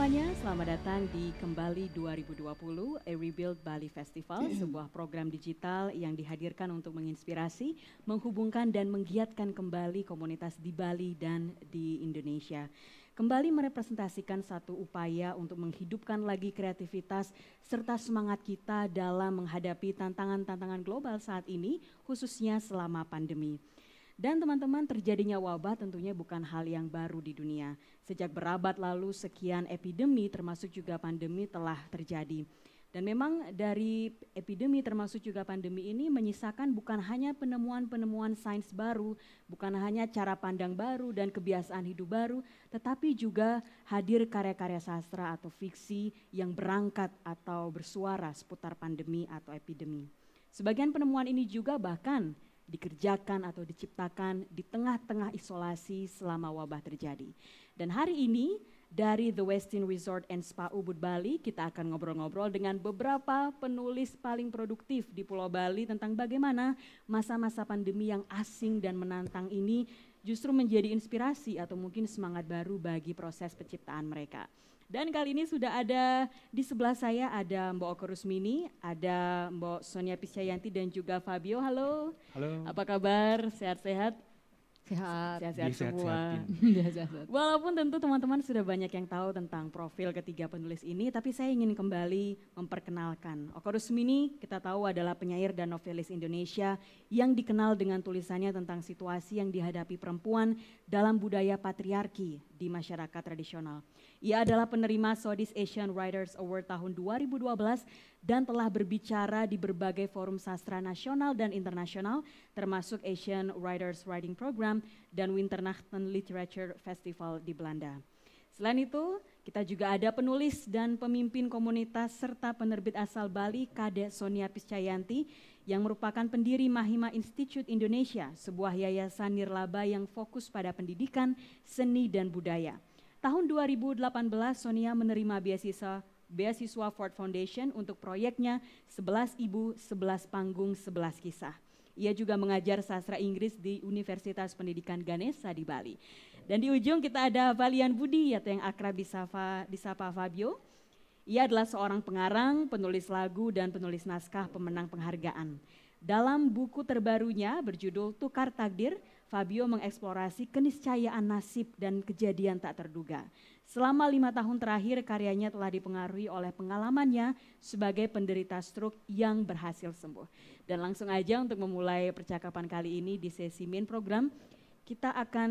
semuanya, selamat datang di Kembali 2020 A Rebuild Bali Festival, sebuah program digital yang dihadirkan untuk menginspirasi, menghubungkan dan menggiatkan kembali komunitas di Bali dan di Indonesia. Kembali merepresentasikan satu upaya untuk menghidupkan lagi kreativitas serta semangat kita dalam menghadapi tantangan-tantangan global saat ini, khususnya selama pandemi. Dan teman-teman, terjadinya wabah tentunya bukan hal yang baru di dunia. Sejak berabad lalu sekian epidemi termasuk juga pandemi telah terjadi. Dan memang dari epidemi termasuk juga pandemi ini menyisakan bukan hanya penemuan-penemuan sains baru, bukan hanya cara pandang baru dan kebiasaan hidup baru, tetapi juga hadir karya-karya sastra atau fiksi yang berangkat atau bersuara seputar pandemi atau epidemi. Sebagian penemuan ini juga bahkan dikerjakan atau diciptakan di tengah-tengah isolasi selama wabah terjadi. Dan hari ini dari The Westin Resort and Spa Ubud Bali kita akan ngobrol-ngobrol dengan beberapa penulis paling produktif di Pulau Bali tentang bagaimana masa-masa pandemi yang asing dan menantang ini justru menjadi inspirasi atau mungkin semangat baru bagi proses penciptaan mereka. Dan kali ini sudah ada di sebelah saya ada Mbak Oko Rusmini, ada Mbak Sonia Piscayanti dan juga Fabio. Halo. Halo. Apa kabar? Sehat-sehat? Sehat-sehat semua. Sehat-sehat. Walaupun tentu teman-teman sudah banyak yang tahu tentang profil ketiga penulis ini, tapi saya ingin kembali memperkenalkan. Oko Rusmini kita tahu adalah penyair dan novelis Indonesia yang dikenal dengan tulisannya tentang situasi yang dihadapi perempuan dalam budaya patriarki di masyarakat tradisional. Ia adalah penerima Southeast Asian Writers Award tahun 2012 dan telah berbicara di berbagai forum sastra nasional dan internasional termasuk Asian Writers Writing Program dan Winternachten Literature Festival di Belanda. Selain itu, kita juga ada penulis dan pemimpin komunitas serta penerbit asal Bali, Kade Sonia Piscayanti, yang merupakan pendiri Mahima Institute Indonesia, sebuah yayasan nirlaba yang fokus pada pendidikan, seni dan budaya. Tahun 2018 Sonia menerima beasiswa Ford Foundation untuk proyeknya 11 Ibu, 11 Panggung, 11 Kisah. Ia juga mengajar sastra Inggris di Universitas Pendidikan Ganesha di Bali. Dan di ujung kita ada Valian Budi atau yang akrab disapa Fabio. Ia adalah seorang pengarang, penulis lagu dan penulis naskah pemenang penghargaan. Dalam buku terbarunya berjudul Tukar Takdir, Fabio mengeksplorasi keniscayaan nasib dan kejadian tak terduga. Selama 5 tahun terakhir karyanya telah dipengaruhi oleh pengalamannya sebagai penderita stroke yang berhasil sembuh. Dan langsung aja untuk memulai percakapan kali ini di sesi main program, kita akan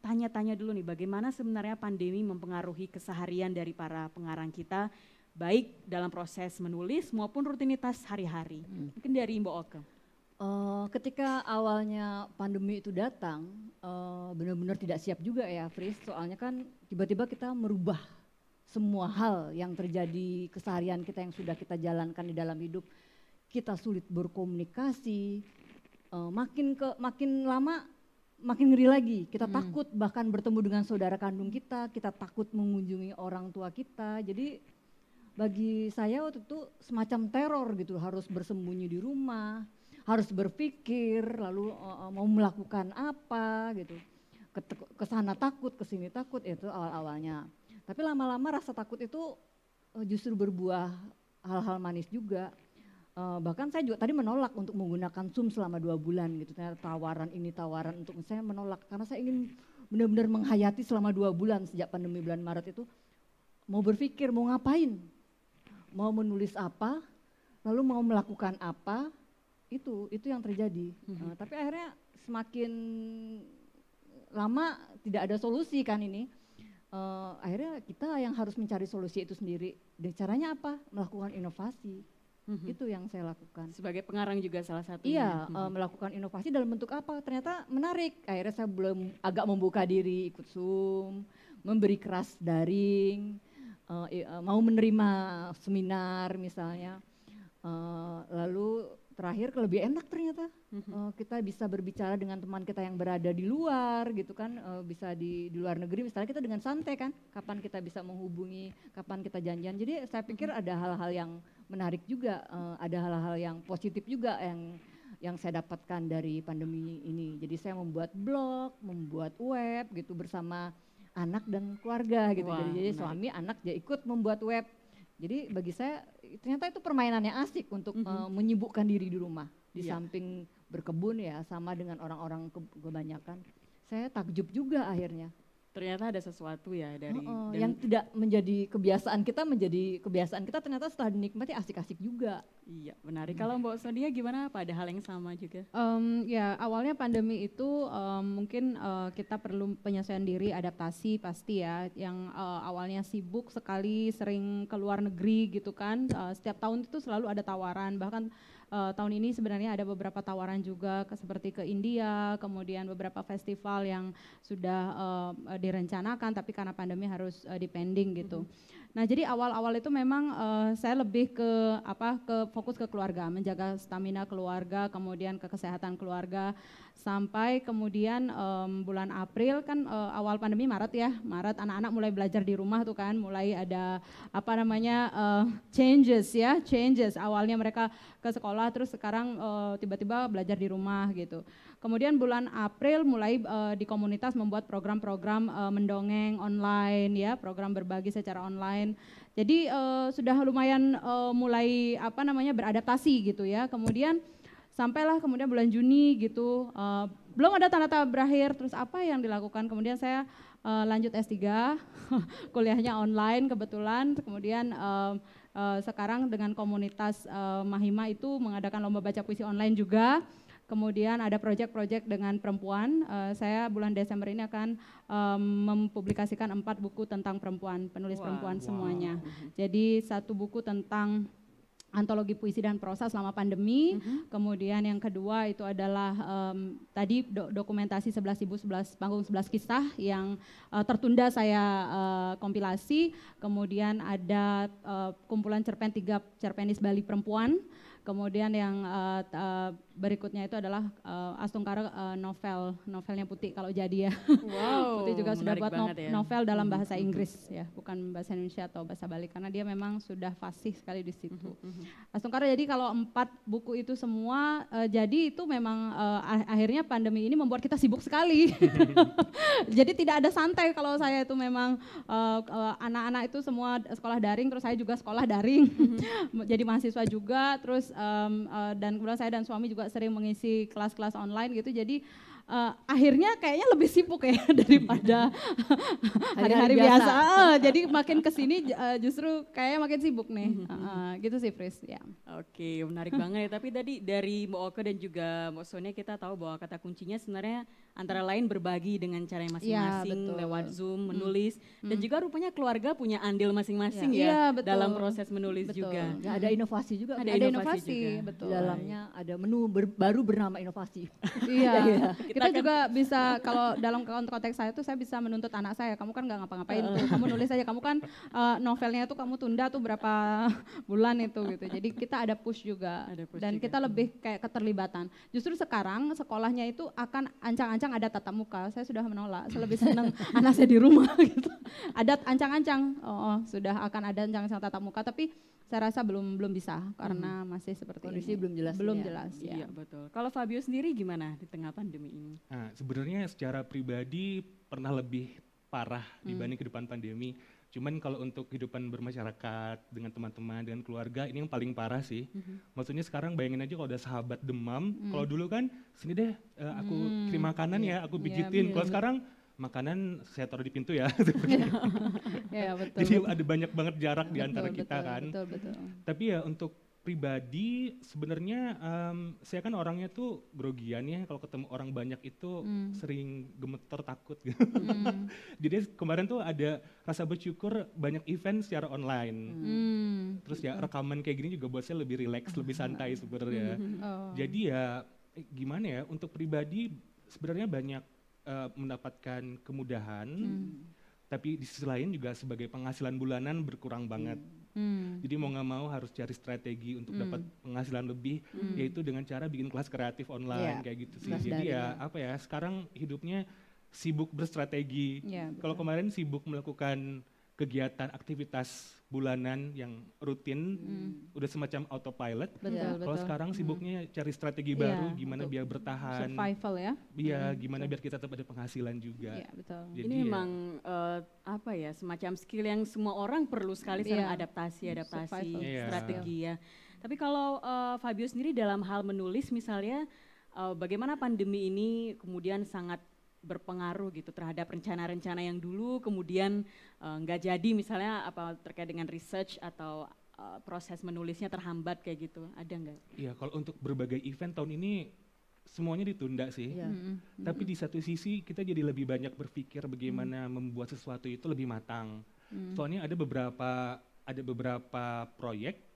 tanya-tanya dulu nih bagaimana sebenarnya pandemi mempengaruhi keseharian dari para pengarang kita, baik dalam proses menulis maupun rutinitas hari-hari. Mungkin dari Mbak Oke. Ketika awalnya pandemi itu datang, benar-benar tidak siap juga ya Fris, soalnya kan tiba-tiba kita merubah semua hal yang terjadi keseharian kita yang sudah kita jalankan di dalam hidup. Kita sulit berkomunikasi, makin lama makin ngeri lagi, kita takut bahkan bertemu dengan saudara kandung kita takut mengunjungi orang tua kita, jadi bagi saya waktu itu semacam teror gitu, harus bersembunyi di rumah, harus berpikir, lalu mau melakukan apa gitu, kesana takut, kesini takut, itu awal-awalnya. Tapi lama-lama rasa takut itu justru berbuah hal-hal manis juga. Bahkan saya juga tadi menolak untuk menggunakan Zoom selama 2 bulan gitu, ternyata tawaran ini tawaran untuk saya menolak karena saya ingin benar-benar menghayati selama 2 bulan sejak pandemi bulan Maret itu, mau berpikir mau ngapain, mau menulis apa, lalu mau melakukan apa, itu yang terjadi. Tapi akhirnya semakin lama tidak ada solusi kan ini, akhirnya kita yang harus mencari solusi itu sendiri. Dan caranya apa? Melakukan inovasi. Itu yang saya lakukan. Sebagai pengarang juga salah satunya. Iya, melakukan inovasi dalam bentuk apa? Ternyata menarik. Akhirnya saya agak membuka diri, ikut Zoom, memberi kelas daring, mau menerima seminar misalnya. Lalu terakhir lebih enak ternyata, kita bisa berbicara dengan teman kita yang berada di luar gitu kan, bisa di luar negeri misalnya, kita dengan santai kan, kapan kita bisa menghubungi, kapan kita janjian. Jadi saya pikir ada hal-hal yang menarik juga, ada hal-hal yang positif juga yang saya dapatkan dari pandemi ini. Jadi saya membuat blog, membuat web gitu bersama anak dan keluarga gitu. Wah, Jadi menarik. suami, anak dia ikut membuat web. Jadi bagi saya ternyata itu permainannya asik untuk menyibukkan diri di rumah. Di Iya. samping berkebun ya sama dengan orang-orang kebanyakan. Saya takjub juga akhirnya. Ternyata ada sesuatu ya dari Yang tidak menjadi kebiasaan kita menjadi kebiasaan kita, ternyata setelah dinikmati asik-asik juga. iya, menarik. Kalau Mbak Sonia gimana? Apa ada hal yang sama juga? Ya awalnya pandemi itu mungkin kita perlu penyesuaian diri, adaptasi pasti ya. Yang awalnya sibuk sekali, sering ke luar negeri gitu kan. Setiap tahun itu selalu ada tawaran. Bahkan tahun ini sebenarnya ada beberapa tawaran juga seperti ke India, kemudian beberapa festival yang sudah direncanakan, tapi karena pandemi harus dipending gitu. Nah, jadi awal-awal itu memang saya lebih ke fokus ke keluarga, menjaga stamina keluarga, kemudian ke kesehatan keluarga, sampai kemudian bulan April kan awal pandemi Maret ya, Maret anak-anak mulai belajar di rumah tuh kan, mulai ada changes. Awalnya mereka ke sekolah, terus sekarang tiba-tiba belajar di rumah gitu. Kemudian bulan April mulai di komunitas membuat program-program mendongeng online ya, program berbagi secara online. Jadi sudah lumayan mulai beradaptasi gitu ya. Kemudian sampailah kemudian bulan Juni gitu, belum ada tanda-tanda berakhir, terus apa yang dilakukan? Kemudian saya lanjut S3, kuliahnya online kebetulan, kemudian sekarang dengan komunitas Mahima itu mengadakan lomba baca puisi online juga. Kemudian ada proyek-proyek dengan perempuan, saya bulan Desember ini akan mempublikasikan 4 buku tentang perempuan, penulis perempuan semuanya. Jadi 1 buku tentang antologi puisi dan prosa selama pandemi, kemudian yang kedua itu adalah tadi dokumentasi 11 Ibu 11 panggung 11 kisah yang tertunda saya kompilasi, kemudian ada kumpulan cerpen 3 cerpenis Bali perempuan, kemudian yang berikutnya itu adalah Astungkara novelnya Putih kalau jadi ya. Wow, Putih juga sudah buat banget ya. novel dalam bahasa Inggris ya, bukan bahasa Indonesia atau bahasa Bali karena dia memang sudah fasih sekali di situ. Astungkara, jadi kalau 4 buku itu semua jadi itu memang akhirnya pandemi ini membuat kita sibuk sekali. Jadi tidak ada santai kalau saya itu memang anak-anak itu semua sekolah daring, terus saya juga sekolah daring. Jadi mahasiswa juga, terus dan kemudian saya dan suami juga sering mengisi kelas-kelas online gitu, jadi akhirnya kayaknya lebih sibuk ya daripada hari-hari biasa. Jadi makin kesini justru kayaknya makin sibuk nih, gitu sih Fris ya. Oke, menarik banget ya. Tapi tadi dari Mbak Oke dan juga Mbak Sonia kita tahu bahwa kata kuncinya sebenarnya antara lain berbagi dengan cara yang masing-masing, betul. lewat Zoom, menulis, dan juga rupanya keluarga punya andil masing-masing Iya, ya betul. dalam proses menulis Betul. juga. Ya, ada inovasi juga. Ada Ada inovasi inovasi, juga. betul. Di dalamnya ada menu baru bernama inovasi. Iya, kita Kita juga bisa, kalau dalam konteks saya tuh saya bisa menuntut anak saya, kamu kan nggak ngapa-ngapain tuh, kamu nulis aja, kamu kan novelnya tuh kamu tunda tuh berapa bulan itu gitu. Jadi kita ada push juga, Ada push dan juga. kita lebih kayak keterlibatan. Justru sekarang sekolahnya itu akan ancang-ancang ada tatap muka, saya sudah menolak, saya lebih senang anak saya di rumah gitu. Ada ancang-ancang, sudah akan ada ancang-ancang tatap muka, tapi saya rasa belum bisa karena masih seperti Kondisi ini. belum jelas Belum ya. jelas ya. Iya betul. Kalau Fabio sendiri gimana di tengah pandemi ini? Nah, sebenarnya secara pribadi pernah lebih parah dibanding kehidupan pandemi. Cuman kalau untuk kehidupan bermasyarakat dengan teman-teman, dengan keluarga, ini yang paling parah sih. Maksudnya sekarang bayangin aja kalau ada sahabat demam, kalau dulu kan sini deh aku kirim makanan ya, aku pijitin. Kalau sekarang makanan saya taruh di pintu ya. Ya, betul. Jadi ada banyak banget jarak di antara kita kan. Betul. Tapi ya untuk pribadi sebenarnya saya kan orangnya tuh grogian ya, kalau ketemu orang banyak itu sering gemeter takut gitu. Jadi kemarin tuh ada rasa bersyukur banyak event secara online. Terus ya rekaman kayak gini juga buat saya lebih rileks, lebih santai sebenarnya. Jadi ya gimana ya, untuk pribadi sebenarnya banyak mendapatkan kemudahan. Tapi di sisi lain juga sebagai penghasilan bulanan berkurang banget. Jadi mau nggak mau harus cari strategi untuk dapat penghasilan lebih, yaitu dengan cara bikin kelas kreatif online kayak gitu sih. Jadi ya apa ya, sekarang hidupnya sibuk berstrategi. Ya, Kalau kemarin sibuk melakukan kegiatan aktivitas bulanan yang rutin udah semacam autopilot. Kalau sekarang sibuknya cari strategi baru gimana biar bertahan. Survival ya. Iya, gimana biar kita tetap ada penghasilan juga. Iya, betul. Jadi ini memang apa ya, semacam skill yang semua orang perlu sekali sekarang, adaptasi strategi ya. Tapi kalau Fabio sendiri dalam hal menulis misalnya, bagaimana pandemi ini kemudian sangat berpengaruh gitu terhadap rencana-rencana yang dulu kemudian nggak jadi, misalnya apa terkait dengan research atau proses menulisnya terhambat kayak gitu, ada nggak? Iya, kalau untuk berbagai event tahun ini semuanya ditunda sih. Tapi di satu sisi kita jadi lebih banyak berpikir bagaimana membuat sesuatu itu lebih matang. Soalnya ada beberapa proyek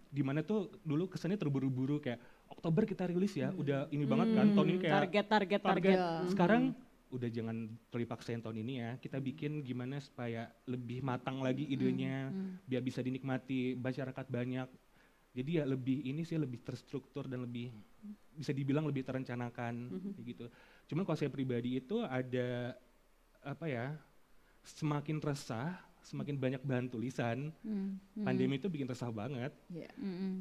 di mana tuh dulu kesannya terburu-buru, kayak Oktober kita rilis ya, udah ini banget kan, tahun ini kayak target. Sekarang udah jangan terpaksain tahun ini ya, kita bikin gimana supaya lebih matang lagi idenya, biar bisa dinikmati masyarakat banyak. Jadi ya lebih terstruktur dan lebih bisa dibilang lebih terencanakan gitu. Cuman kalau saya pribadi itu ada apa ya, semakin resah, semakin banyak bahan tulisan, pandemi itu bikin resah banget.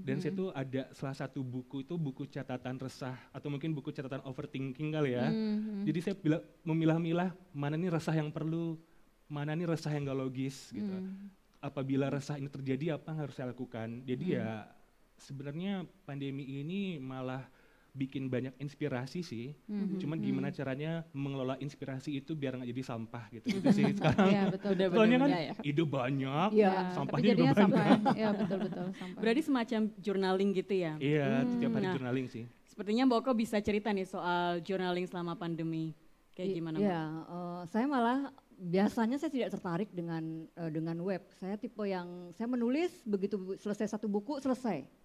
Dan saya tuh ada salah satu buku itu buku catatan resah, atau mungkin buku catatan overthinking kali ya. Jadi saya memilah-milah mana nih resah yang perlu, mana nih resah yang gak logis gitu. Apabila resah ini terjadi, apa yang harus saya lakukan. Jadi ya sebenarnya pandemi ini malah bikin banyak inspirasi sih, cuman gimana caranya mengelola inspirasi itu biar nggak jadi sampah gitu sih sekarang. Iya, betul. Soalnya kan ide banyak, sampahnya juga banyak. Sampah. Iya, betul sampah. Berarti semacam journaling gitu ya? Iya, setiap hari journaling sih. Sepertinya Mbak Oko bisa cerita nih soal journaling selama pandemi, kayak gimana Mbak? Iya, saya malah biasanya saya tidak tertarik dengan web. Saya tipe yang saya menulis begitu selesai satu buku selesai.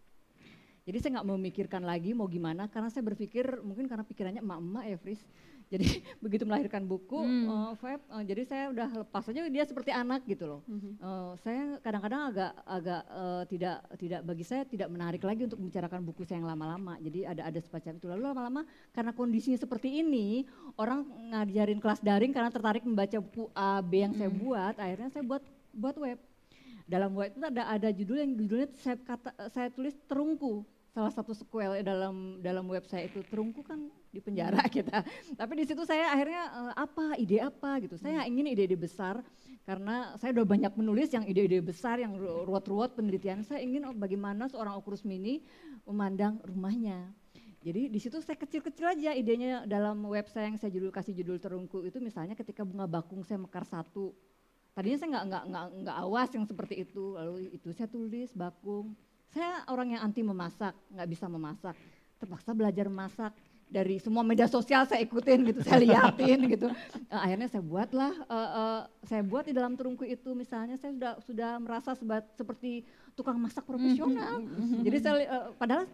Jadi saya nggak memikirkan lagi mau gimana, karena saya berpikir mungkin karena pikirannya emak-emak ya Fris. Jadi begitu melahirkan buku, jadi saya udah lepas aja dia seperti anak gitu loh. Saya kadang-kadang agak tidak bagi saya tidak menarik lagi untuk membicarakan buku saya yang lama-lama. Jadi ada semacam itu. Lalu lama-lama karena kondisinya seperti ini, orang ngajarin kelas daring karena tertarik membaca buku A, B yang saya buat, akhirnya saya buat web. Dalam web itu ada judulnya saya tulis Terungku. Salah satu sequel dalam web saya itu, Terungku kan di penjara kita. Tapi di situ saya akhirnya ide apa gitu. Saya ingin ide-ide besar karena saya udah banyak menulis yang ide-ide besar yang ruwet-ruwet penelitian. Saya ingin bagaimana seorang Okurus Mini memandang rumahnya. Jadi di situ saya kecil-kecil aja idenya dalam web saya yang saya kasih judul Terungku itu, misalnya ketika bunga bakung saya mekar satu. Tadinya saya nggak awas yang seperti itu, lalu itu saya tulis bakung. Saya orang yang anti memasak, nggak bisa memasak, terpaksa belajar memasak. Dari semua media sosial saya ikutin gitu, saya liatin gitu. Akhirnya saya buat di dalam Terungku itu, misalnya saya sudah merasa seperti tukang masak profesional. Jadi saya padahal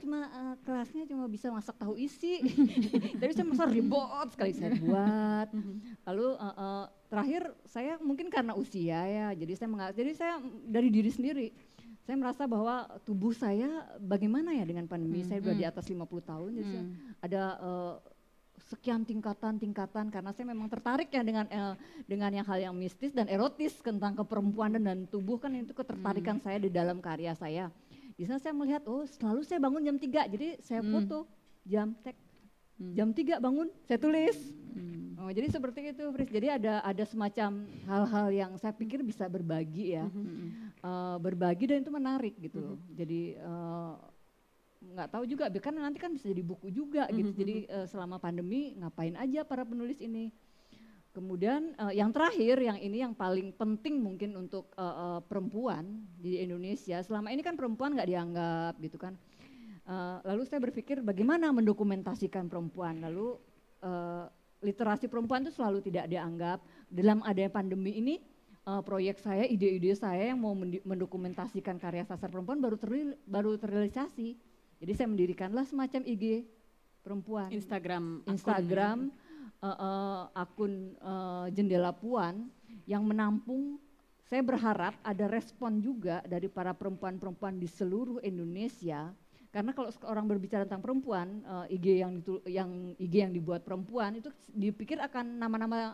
kelasnya cuma bisa masak tahu isi. Jadi saya merasa ribet sekali saya buat. Lalu terakhir saya mungkin karena usia ya, jadi saya dari diri sendiri. Saya merasa bahwa tubuh saya bagaimana ya dengan pandemi, saya sudah di atas 50 tahun, jadi ada sekian tingkatan karena saya memang tertarik ya dengan yang hal yang mistis dan erotis tentang keperempuanan dan tubuh, kan itu ketertarikan saya di dalam karya saya. Di sana saya melihat, selalu saya bangun jam 3, jadi saya foto jam 3 bangun, saya tulis. Jadi seperti itu, Fris. Jadi ada semacam hal-hal yang saya pikir bisa berbagi ya, berbagi dan itu menarik gitu. Jadi nggak tahu juga, kan nanti kan bisa jadi buku juga gitu. Jadi selama pandemi ngapain aja para penulis ini. Kemudian yang terakhir, yang paling penting mungkin untuk perempuan di Indonesia. Selama ini kan perempuan nggak dianggap gitu kan. Lalu saya berpikir bagaimana mendokumentasikan perempuan. Lalu literasi perempuan itu selalu tidak dianggap. Dalam adanya pandemi ini, proyek saya, ide-ide saya yang mau mendokumentasikan karya sastra perempuan baru terrealisasi. Jadi saya mendirikanlah semacam IG perempuan. Instagram, akun Jendela Puan yang menampung. Saya berharap ada respon juga dari para perempuan-perempuan di seluruh Indonesia. Karena kalau orang berbicara tentang perempuan, IG yang dibuat perempuan itu dipikir akan nama-nama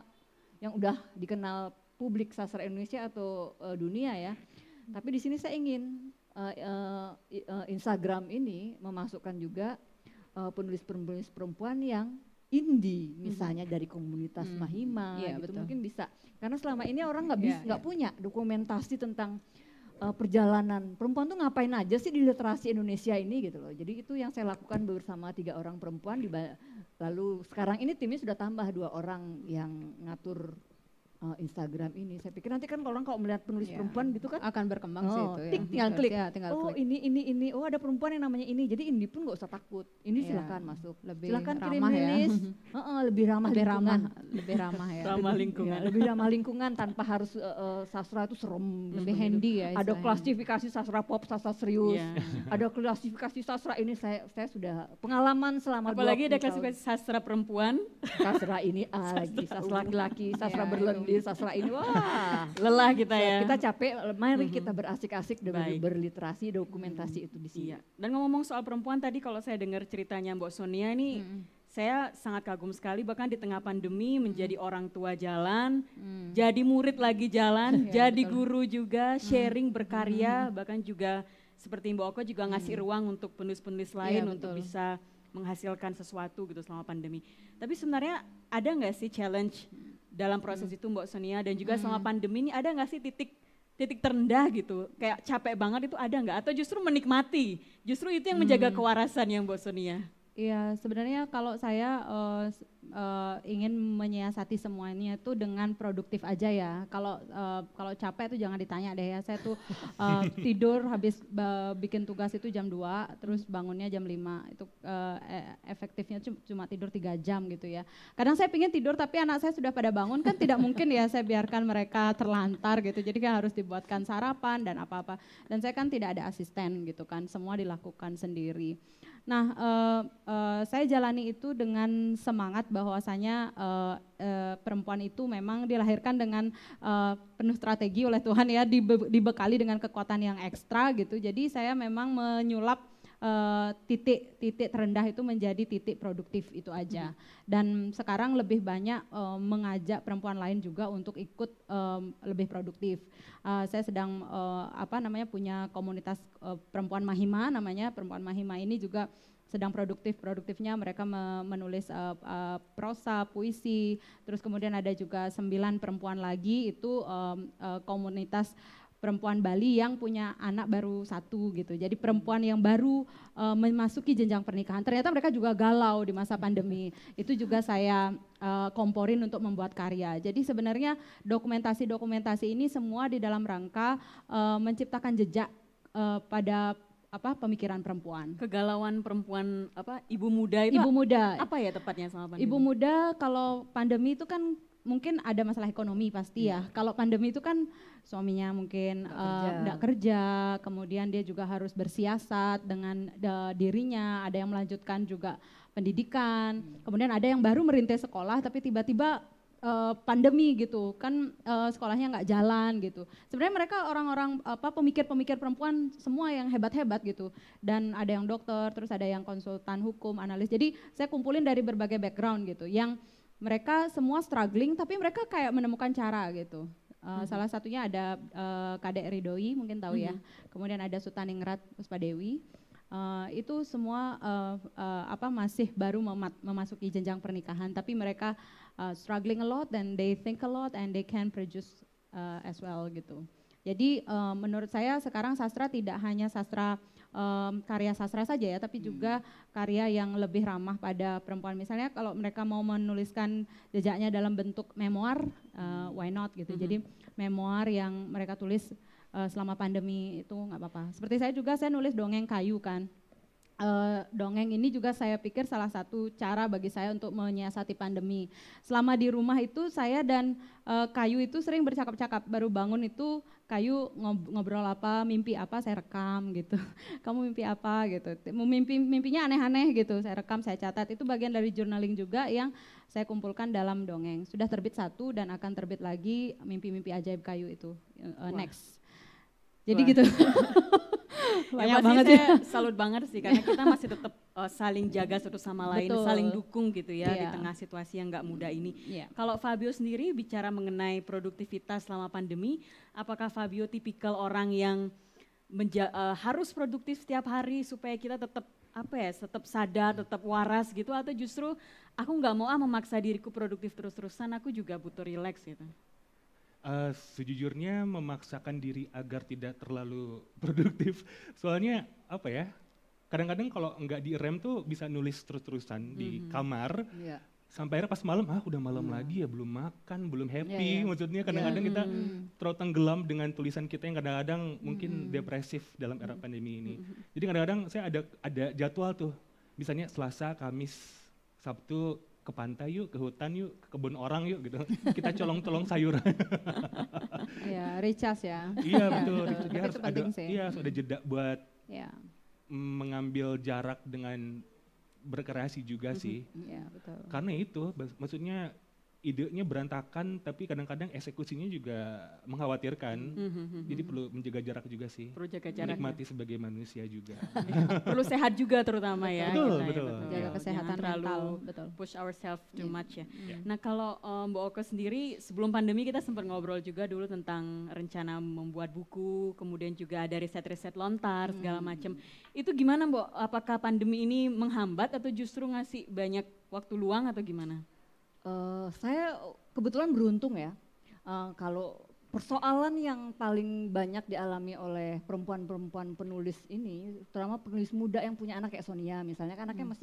yang udah dikenal publik sastra Indonesia atau dunia ya. Tapi di sini saya ingin Instagram ini memasukkan juga penulis-penulis perempuan yang indie, misalnya dari komunitas Mahima, gitu betul. mungkin bisa. Karena selama ini orang nggak punya dokumentasi tentang perjalanan perempuan tuh ngapain aja sih di literasi Indonesia ini gitu loh. Jadi itu yang saya lakukan bersama 3 orang perempuan. Lalu sekarang ini timnya sudah tambah 2 orang yang ngatur Instagram ini. Saya pikir nanti kan kalau melihat penulis perempuan gitu kan akan berkembang sih itu ya. tinggal klik. Tinggal Oh klik. ini, oh ada perempuan yang namanya ini. Jadi indie pun nggak usah takut. Ini silakan masuk. Lebih Silakan kirim ramah ya. rilis. Lebih ramah lingkungan. Lebih ramah ya. Ramah lingkungan. Ya, lebih ramah lingkungan tanpa harus sastra itu serem. Lebih gitu. handy ya. Ada istilahnya. klasifikasi sastra pop, sastra serius. Iya. Ada klasifikasi sastra ini saya sudah pengalaman selama Apalagi 20 ada tahun. klasifikasi sastra perempuan, Sastra ini lagi, sastra laki-laki, sastra Ya, berlendir, sastra ini wah. lelah kita ya. Kita capek, mari kita berasik-asik dengan Baik. berliterasi, dokumentasi itu di sini. Iya. Dan ngomong soal perempuan tadi kalau saya dengar ceritanya Mbak Sonia ini, saya sangat kagum sekali bahkan di tengah pandemi menjadi orang tua jalan, jadi murid lagi jalan, jadi guru juga, sharing berkarya, bahkan juga seperti Mbak Oko juga ngasih ruang untuk penulis-penulis lain untuk bisa menghasilkan sesuatu gitu selama pandemi. Tapi sebenarnya ada nggak sih challenge dalam proses itu Mbak Sonia dan juga selama pandemi ini ada nggak sih titik terendah gitu, kayak capek banget itu ada nggak? Atau justru menikmati, justru itu yang menjaga kewarasan yang Mbak Sonia? Iya, sebenarnya kalau saya ingin menyiasati semuanya itu dengan produktif aja ya. Kalau capek itu jangan ditanya deh ya. Saya tuh tidur habis bikin tugas itu jam 2, terus bangunnya jam 5. Itu efektifnya cuma tidur 3 jam gitu ya. Kadang saya pingin tidur tapi anak saya sudah pada bangun, kan tidak mungkin ya saya biarkan mereka terlantar gitu. Jadi kan harus dibuatkan sarapan dan apa-apa. Dan saya kan tidak ada asisten gitu kan, semua dilakukan sendiri. Nah, saya jalani itu dengan semangat bahwasanya perempuan itu memang dilahirkan dengan penuh strategi oleh Tuhan ya, dibekali dengan kekuatan yang ekstra gitu. Jadi saya memang menyulap titik terendah itu menjadi titik produktif itu aja. Dan sekarang lebih banyak mengajak perempuan lain juga untuk ikut lebih produktif. Saya sedang punya komunitas perempuan Mahima namanya. Perempuan Mahima ini juga sedang produktifnya, mereka menulis prosa, puisi, terus kemudian ada juga 9 perempuan lagi itu komunitas perempuan Bali yang punya anak baru 1 gitu. Jadi perempuan yang baru memasuki jenjang pernikahan. Ternyata mereka juga galau di masa pandemi. Itu juga saya komporin untuk membuat karya. Jadi sebenarnya dokumentasi ini semua di dalam rangka menciptakan jejak pada pemikiran perempuan. Kegalauan perempuan ibu muda itu Ibu muda. apa ya tepatnya selama pandemi? Ibu muda kalau pandemi itu kan mungkin ada masalah ekonomi pasti ya. Kalau pandemi itu kan suaminya mungkin nggak kerja, kemudian dia juga harus bersiasat dengan dirinya, ada yang melanjutkan juga pendidikan, kemudian ada yang baru merintis sekolah tapi tiba-tiba pandemi gitu kan, sekolahnya nggak jalan gitu. Sebenarnya mereka orang-orang pemikir-pemikir perempuan semua yang hebat-hebat gitu, dan ada yang dokter, terus ada yang konsultan hukum, analis. Jadi saya kumpulin dari berbagai background gitu, yang mereka semua struggling tapi mereka kayak menemukan cara gitu. Salah satunya ada Kadek Ridhoi, mungkin tahu ya. Kemudian ada Sutaningrat Puspadewi. Itu semua masih baru memasuki jenjang pernikahan, tapi mereka struggling a lot and they think a lot and they can produce as well gitu. Jadi menurut saya sekarang sastra tidak hanya sastra karya sastra saja ya, tapi juga karya yang lebih ramah pada perempuan. Misalnya kalau mereka mau menuliskan jejaknya dalam bentuk memoir, why not gitu. Jadi memoir yang mereka tulis selama pandemi itu nggak apa-apa. Seperti saya juga, saya nulis dongeng kayu kan. Dongeng ini juga saya pikir salah satu cara bagi saya untuk menyiasati pandemi. Selama di rumah itu saya dan Kayu itu sering bercakap-cakap, baru bangun itu Kayu ngobrol apa, mimpi apa, saya rekam gitu. Kamu mimpi apa gitu, mimpinya aneh-aneh gitu, saya rekam, saya catat. Itu bagian dari journaling juga yang saya kumpulkan dalam dongeng. Sudah terbit 1 dan akan terbit lagi Mimpi-mimpi Ajaib Kayu itu, next. Jadi gitu. Banyak pasti banget saya salut banget sih karena kita masih tetap saling jaga satu sama lain, Betul. saling dukung gitu ya di Iya. tengah situasi yang nggak mudah ini. Iya. Kalau Fabio sendiri bicara mengenai produktivitas selama pandemi, apakah Fabio tipikal orang yang harus produktif setiap hari supaya kita tetap tetap sadar, tetap waras gitu, atau justru aku nggak mau memaksa diriku produktif terus-terusan, aku juga butuh relax gitu. Sejujurnya memaksakan diri agar tidak terlalu produktif, soalnya kadang-kadang kalau nggak direm tuh bisa nulis terus-terusan di kamar, sampai akhirnya pas malam, udah malam lagi ya, belum makan, belum happy, maksudnya kadang-kadang kita terlalu tenggelam dengan tulisan kita yang kadang-kadang mungkin depresif dalam era pandemi ini. Jadi kadang-kadang saya ada jadwal tuh, misalnya Selasa, Kamis, Sabtu ke pantai yuk, ke hutan yuk, ke kebun orang yuk gitu, kita colong-colong sayur. Iya, recharge ya. Iya betul, Tapi dia itu penting sih. harus ada jeda buat Iya. mengambil jarak dengan berkreasi juga sih. Iya, betul. Karena itu, maksudnya idenya berantakan tapi kadang-kadang eksekusinya juga mengkhawatirkan. Jadi perlu menjaga jarak juga sih. Perlu jaga jarak. Menikmati sebagai manusia juga. Perlu sehat juga terutama ya. Betul, kita betul. Jaga Jangan kesehatan terlalu mental, betul. push ourselves too much ya. Iya. Nah kalau Mbak Oko sendiri sebelum pandemi kita sempat ngobrol juga dulu tentang rencana membuat buku, kemudian juga ada riset-riset lontar segala macam. Itu gimana Mbak? Apakah pandemi ini menghambat atau justru ngasih banyak waktu luang atau gimana? Saya kebetulan beruntung ya, kalau persoalan yang paling banyak dialami oleh perempuan-perempuan penulis ini, terutama penulis muda yang punya anak kayak Sonia misalnya, kan anaknya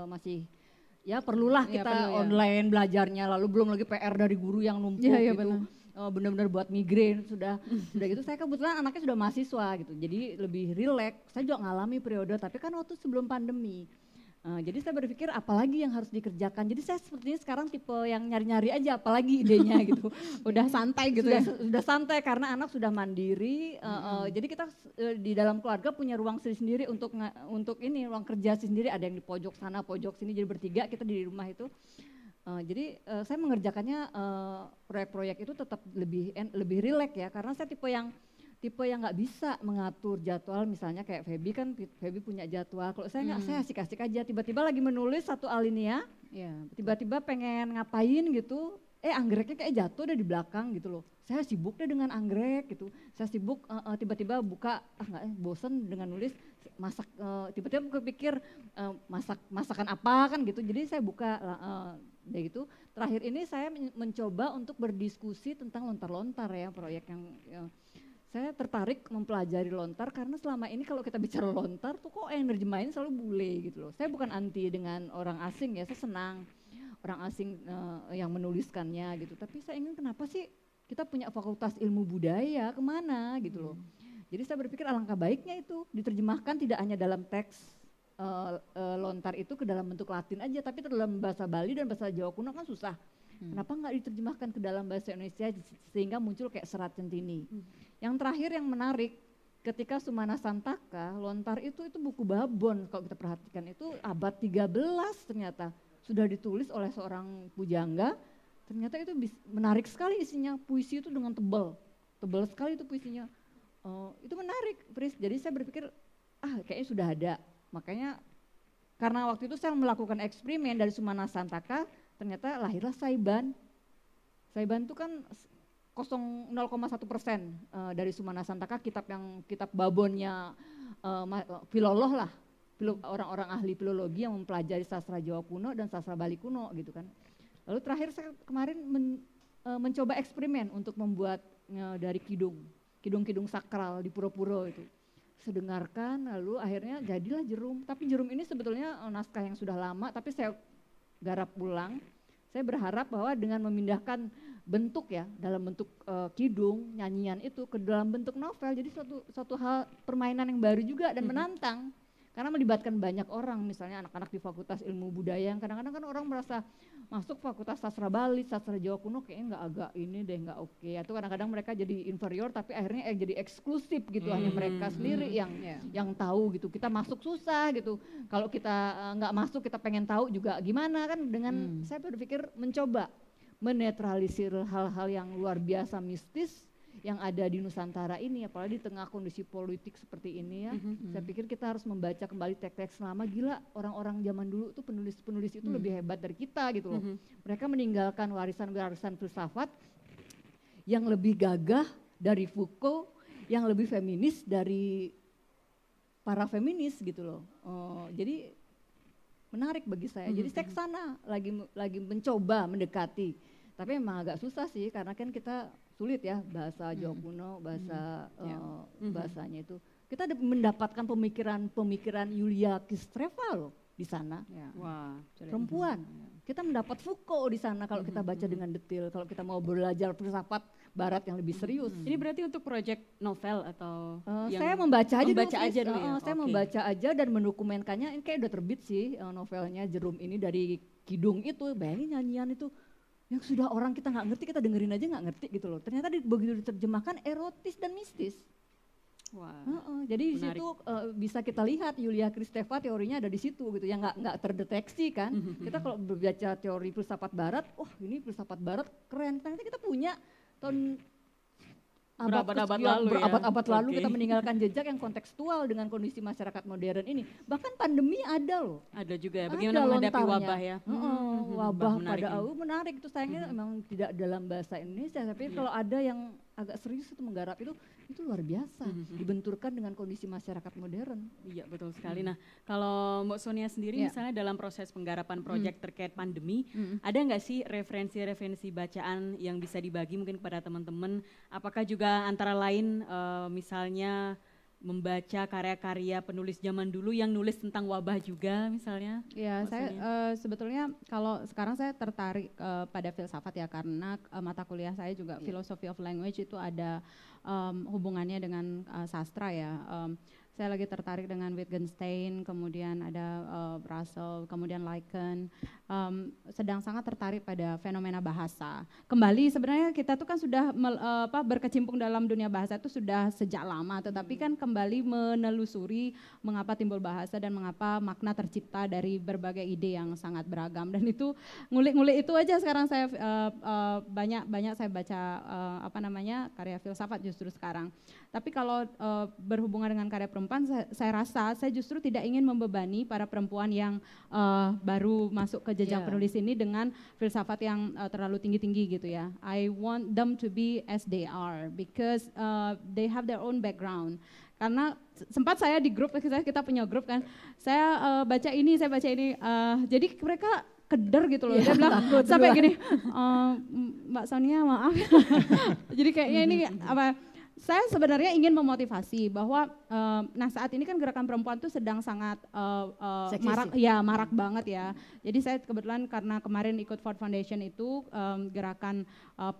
masih ya perlulah Iya, kita perlu ya. online belajarnya, lalu belum lagi PR dari guru yang numpuk Iya, gitu, benar-benar buat migrain sudah gitu. Saya kebetulan anaknya sudah mahasiswa gitu, jadi lebih rileks. Saya juga ngalami periode, tapi kan waktu sebelum pandemi. Jadi saya berpikir apalagi yang harus dikerjakan. Jadi saya sepertinya sekarang tipe yang nyari-nyari aja apalagi idenya gitu. Udah santai gitu ya. Sudah santai karena anak sudah mandiri. Jadi kita di dalam keluarga punya ruang sendiri untuk ini ruang kerja sendiri. Ada yang di pojok sana, pojok sini. Jadi bertiga kita di rumah itu. Jadi saya mengerjakannya proyek-proyek itu tetap lebih rileks ya. Karena saya tipe yang nggak bisa mengatur jadwal, misalnya kayak Feby kan, Feby punya jadwal. Kalau saya nggak, saya asik-asik aja. Tiba-tiba lagi menulis satu alinea, tiba-tiba pengen ngapain gitu, anggreknya kayak jatuh deh di belakang gitu loh. Saya sibuk deh dengan anggrek gitu. Saya sibuk tiba-tiba buka, bosen dengan nulis, masak. Tiba-tiba kepikir masakan apa kan gitu. Jadi saya buka deh gitu. Terakhir ini saya mencoba untuk berdiskusi tentang lontar-lontar ya, proyek yang saya tertarik mempelajari lontar karena selama ini kalau kita bicara lontar tuh kok yang nerjemahin selalu bule gitu loh. Saya bukan anti dengan orang asing ya, saya senang orang asing yang menuliskannya gitu. Tapi saya ingin kenapa sih kita punya fakultas ilmu budaya, kemana gitu loh. Jadi saya berpikir alangkah baiknya itu diterjemahkan tidak hanya dalam teks lontar itu ke dalam bentuk Latin aja, tapi dalam bahasa Bali dan bahasa Jawa kuno kan susah. Kenapa nggak diterjemahkan ke dalam bahasa Indonesia sehingga muncul kayak Serat Centini. Yang terakhir yang menarik, ketika Sumana Santaka, lontar itu buku babon kalau kita perhatikan itu abad 13 ternyata. Sudah ditulis oleh seorang pujangga, ternyata itu menarik sekali isinya, puisi itu dengan tebal sekali itu puisinya. Itu menarik, Pris. Jadi saya berpikir, kayaknya sudah ada. Makanya karena waktu itu saya melakukan eksperimen dari Sumana Santaka, ternyata lahirlah Saiban. Saiban itu kan 0,1% dari Sumana Santaka, kitab babonnya filolog lah, orang-orang ahli filologi yang mempelajari sastra Jawa kuno dan sastra Bali kuno gitu kan. Lalu terakhir saya kemarin mencoba eksperimen untuk membuat dari kidung sakral di pura-pura itu. Saya dengarkan, lalu akhirnya jadilah Jerum. Tapi Jerum ini sebetulnya naskah yang sudah lama, tapi saya garap ulang. Saya berharap bahwa dengan memindahkan bentuk ya, dalam bentuk kidung, nyanyian itu ke dalam bentuk novel, jadi suatu hal permainan yang baru juga dan menantang. Karena melibatkan banyak orang, misalnya anak-anak di Fakultas Ilmu Budaya yang kadang-kadang kan orang merasa masuk Fakultas Sastra Bali, Sastra Jawa kuno kayaknya nggak ini deh, nggak oke. Atau kadang-kadang mereka jadi inferior tapi akhirnya jadi eksklusif gitu, hanya mereka sendiri yang tahu gitu. Kita masuk susah gitu. Kalau kita nggak masuk, kita pengen tahu juga gimana kan. Dengan saya berpikir mencoba menetralisir hal-hal yang luar biasa mistis yang ada di Nusantara ini, apalagi di tengah kondisi politik seperti ini ya. Saya pikir kita harus membaca kembali teks-teks lama. Gila, orang-orang zaman dulu tuh penulis-penulis itu lebih hebat dari kita gitu loh. Mereka meninggalkan warisan-warisan filsafat yang lebih gagah dari Foucault, yang lebih feminis dari para feminis gitu loh. Jadi menarik bagi saya. Jadi saya kesana lagi mencoba mendekati. Tapi memang agak susah sih karena kan kita sulit ya bahasa Jawa kuno, bahasanya itu. Kita mendapatkan pemikiran Yulia Kristeva loh di sana. Wah, Perempuan. Kita mendapat Foucault di sana kalau kita baca dengan detail. Kalau kita mau belajar filsafat Barat yang lebih serius. Ini berarti untuk proyek novel atau saya membaca aja dulu. ya? Saya membaca aja dan mendokumenkannya. Ini kayak udah terbit sih novelnya Jerum ini dari Kidung itu. Bayangin nyanyian itu yang sudah orang kita nggak ngerti, kita dengerin aja nggak ngerti gitu loh. Ternyata begitu diterjemahkan erotis dan mistis. Wah, jadi di situ bisa kita lihat Yulia Kristeva teorinya ada di situ gitu, yang nggak terdeteksi kan. Kita kalau berbaca teori filsafat Barat, ini filsafat Barat keren. Ternyata kita punya tahun berabad-abad lalu kita meninggalkan jejak yang kontekstual dengan kondisi masyarakat modern ini. Bahkan pandemi ada loh. Ada juga ya, bagaimana menghadapi wabah ya. Wabah pada menarik itu, sayangnya memang tidak dalam bahasa Indonesia, tapi kalau ada yang agak serius itu menggarap itu luar biasa, dibenturkan dengan kondisi masyarakat modern. Iya betul sekali. Nah kalau Mbak Sonia sendiri misalnya dalam proses penggarapan proyek terkait pandemi, ada nggak sih referensi-referensi bacaan yang bisa dibagi mungkin kepada teman-teman? Apakah juga antara lain misalnya membaca karya-karya penulis zaman dulu yang nulis tentang wabah juga misalnya? Ya, saya sebetulnya kalau sekarang saya tertarik pada filsafat ya, karena mata kuliah saya juga philosophy of language itu ada hubungannya dengan sastra ya. Saya lagi tertarik dengan Wittgenstein, kemudian ada Russell, kemudian Lacan, sedang sangat tertarik pada fenomena bahasa. Kembali sebenarnya kita tuh kan sudah berkecimpung dalam dunia bahasa itu sudah sejak lama, tetapi kan kembali menelusuri mengapa timbul bahasa dan mengapa makna tercipta dari berbagai ide yang sangat beragam. Dan itu ngulik-ngulik itu aja sekarang saya banyak saya baca karya filsafat justru sekarang. Tapi kalau berhubungan dengan karya perempuan, saya rasa saya justru tidak ingin membebani para perempuan yang baru masuk ke jenjang penulis ini dengan filsafat yang terlalu tinggi-tinggi gitu ya. I want them to be as they are because they have their own background. Karena sempat saya di grup, kita punya grup kan, saya baca ini, jadi mereka keder gitu loh. Dia bilang sampai gini, Mbak Sonia maaf. Jadi kayaknya ini saya sebenarnya ingin memotivasi bahwa saat ini kan gerakan perempuan itu sedang sangat marak banget ya. Jadi saya kebetulan karena kemarin ikut Ford Foundation itu gerakan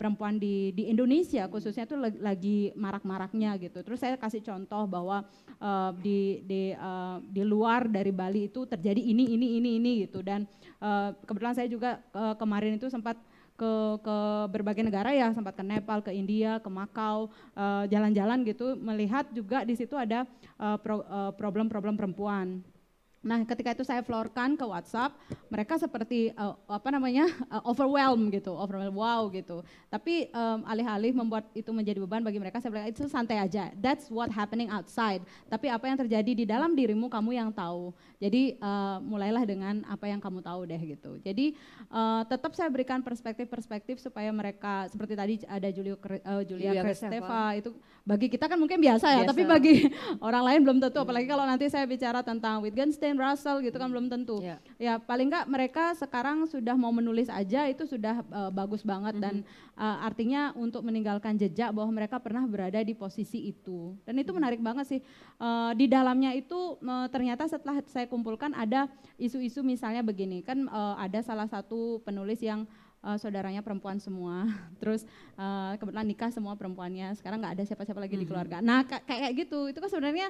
perempuan di Indonesia khususnya itu lagi marak-maraknya gitu. Terus saya kasih contoh bahwa di luar dari Bali itu terjadi ini gitu, dan kebetulan saya juga kemarin itu sempat ke berbagai negara ya, sempat ke Nepal, ke India, ke Makau, jalan-jalan gitu, melihat juga di situ ada problem-problem perempuan. Nah, ketika itu saya florkan ke WhatsApp, mereka seperti overwhelmed gitu, wow gitu. Tapi alih-alih membuat itu menjadi beban bagi mereka, saya bilang itu santai aja. That's what happening outside. Tapi apa yang terjadi di dalam dirimu kamu yang tahu. Jadi mulailah dengan apa yang kamu tahu deh gitu. Jadi tetap saya berikan perspektif-perspektif supaya mereka seperti tadi ada Julia Kristeva itu bagi kita kan mungkin biasa ya, tapi bagi orang lain belum tentu. Apalagi kalau nanti saya bicara tentang Wittgenstein, Russell gitu kan belum tentu. Ya paling enggak mereka sekarang sudah mau menulis aja itu sudah bagus banget dan artinya untuk meninggalkan jejak bahwa mereka pernah berada di posisi itu. Dan itu menarik banget sih. Di dalamnya itu ternyata setelah saya kumpulkan ada isu-isu misalnya begini, kan ada salah satu penulis yang saudaranya perempuan semua, terus kebetulan nikah semua perempuannya, sekarang nggak ada siapa-siapa lagi di keluarga. Nah kayak gitu, itu kan sebenarnya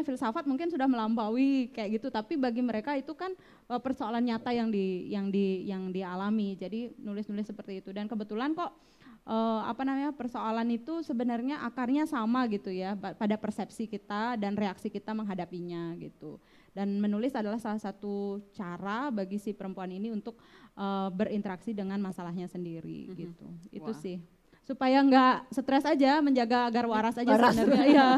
filsafat mungkin sudah melampaui kayak gitu, tapi bagi mereka itu kan persoalan nyata yang dialami. Jadi nulis-nulis seperti itu, dan kebetulan kok persoalan itu sebenarnya akarnya sama gitu ya, pada persepsi kita dan reaksi kita menghadapinya gitu. Dan menulis adalah salah satu cara bagi si perempuan ini untuk berinteraksi dengan masalahnya sendiri gitu. Itu sih. supaya nggak stres aja, menjaga agar waras aja sebenarnya. Iya.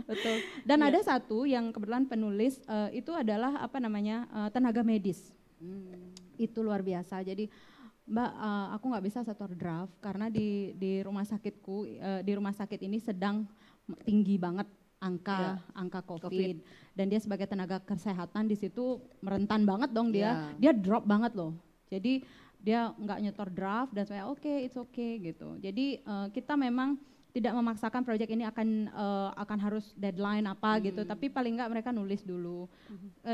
Betul. Dan ada satu yang kebetulan penulis itu adalah tenaga medis. Itu luar biasa. Jadi Mbak, aku nggak bisa setor draft karena di rumah sakitku, di rumah sakit ini sedang tinggi banget angka COVID. Dan dia sebagai tenaga kesehatan di situ rentan banget dong dia drop banget loh. Jadi dia nggak nyetor draft dan saya it's okay gitu. Jadi kita memang tidak memaksakan proyek ini akan harus deadline gitu, tapi paling nggak mereka nulis dulu.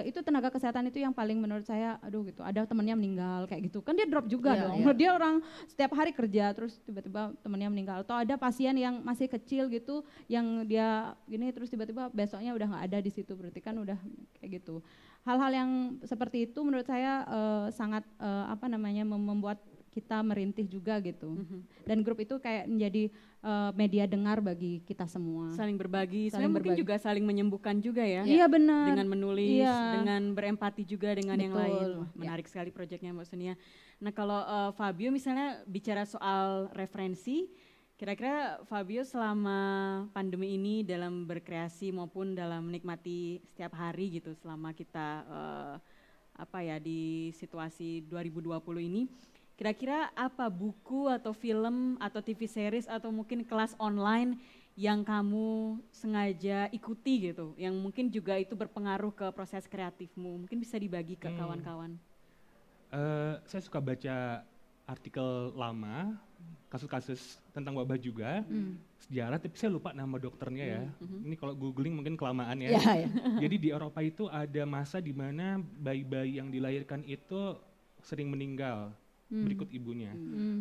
Itu tenaga kesehatan itu yang paling menurut saya, aduh gitu, ada temannya meninggal kayak gitu, kan dia drop juga dong. Dia orang setiap hari kerja, terus tiba-tiba temannya meninggal. Atau ada pasien yang masih kecil gitu, yang dia gini terus tiba-tiba besoknya udah nggak ada di situ, berarti kan udah kayak gitu. Hal-hal yang seperti itu menurut saya sangat membuat kita merintih juga gitu. Dan grup itu kayak menjadi media dengar bagi kita semua. Saling berbagi, mungkin juga saling menyembuhkan juga ya. Iya benar. Dengan menulis, dengan berempati juga dengan yang lain. Menarik sekali proyeknya Mbak Sonia. Nah kalau Fabio misalnya bicara soal referensi, kira-kira Fabio selama pandemi ini dalam berkreasi maupun dalam menikmati setiap hari gitu, selama kita di situasi 2020 ini, kira-kira apa buku atau film atau TV series atau mungkin kelas online yang kamu sengaja ikuti gitu, yang mungkin juga itu berpengaruh ke proses kreatifmu, mungkin bisa dibagi ke kawan-kawan? Saya suka baca artikel lama, kasus-kasus tentang wabah juga, sejarah, tapi saya lupa nama dokternya ya. Ini kalau googling mungkin kelamaan ya. Jadi di Eropa itu ada masa di mana bayi-bayi yang dilahirkan itu sering meninggal berikut ibunya.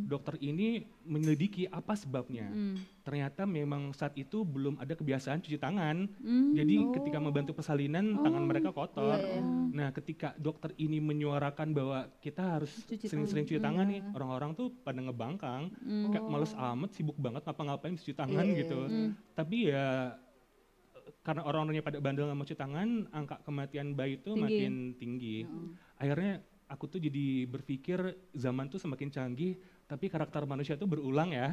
Dokter ini menyelidiki apa sebabnya. Ternyata memang saat itu belum ada kebiasaan cuci tangan. Jadi ketika membantu persalinan tangan mereka kotor. Nah, ketika dokter ini menyuarakan bahwa kita harus sering-sering cuci tangan nih, orang-orang tuh pada ngebangkang, kayak males amat, sibuk banget ngapa-ngapain cuci tangan gitu. Tapi ya karena orang-orangnya pada bandel nggak mau cuci tangan, angka kematian bayi itu makin tinggi. Akhirnya aku tuh jadi berpikir zaman tuh semakin canggih, tapi karakter manusia tuh berulang ya.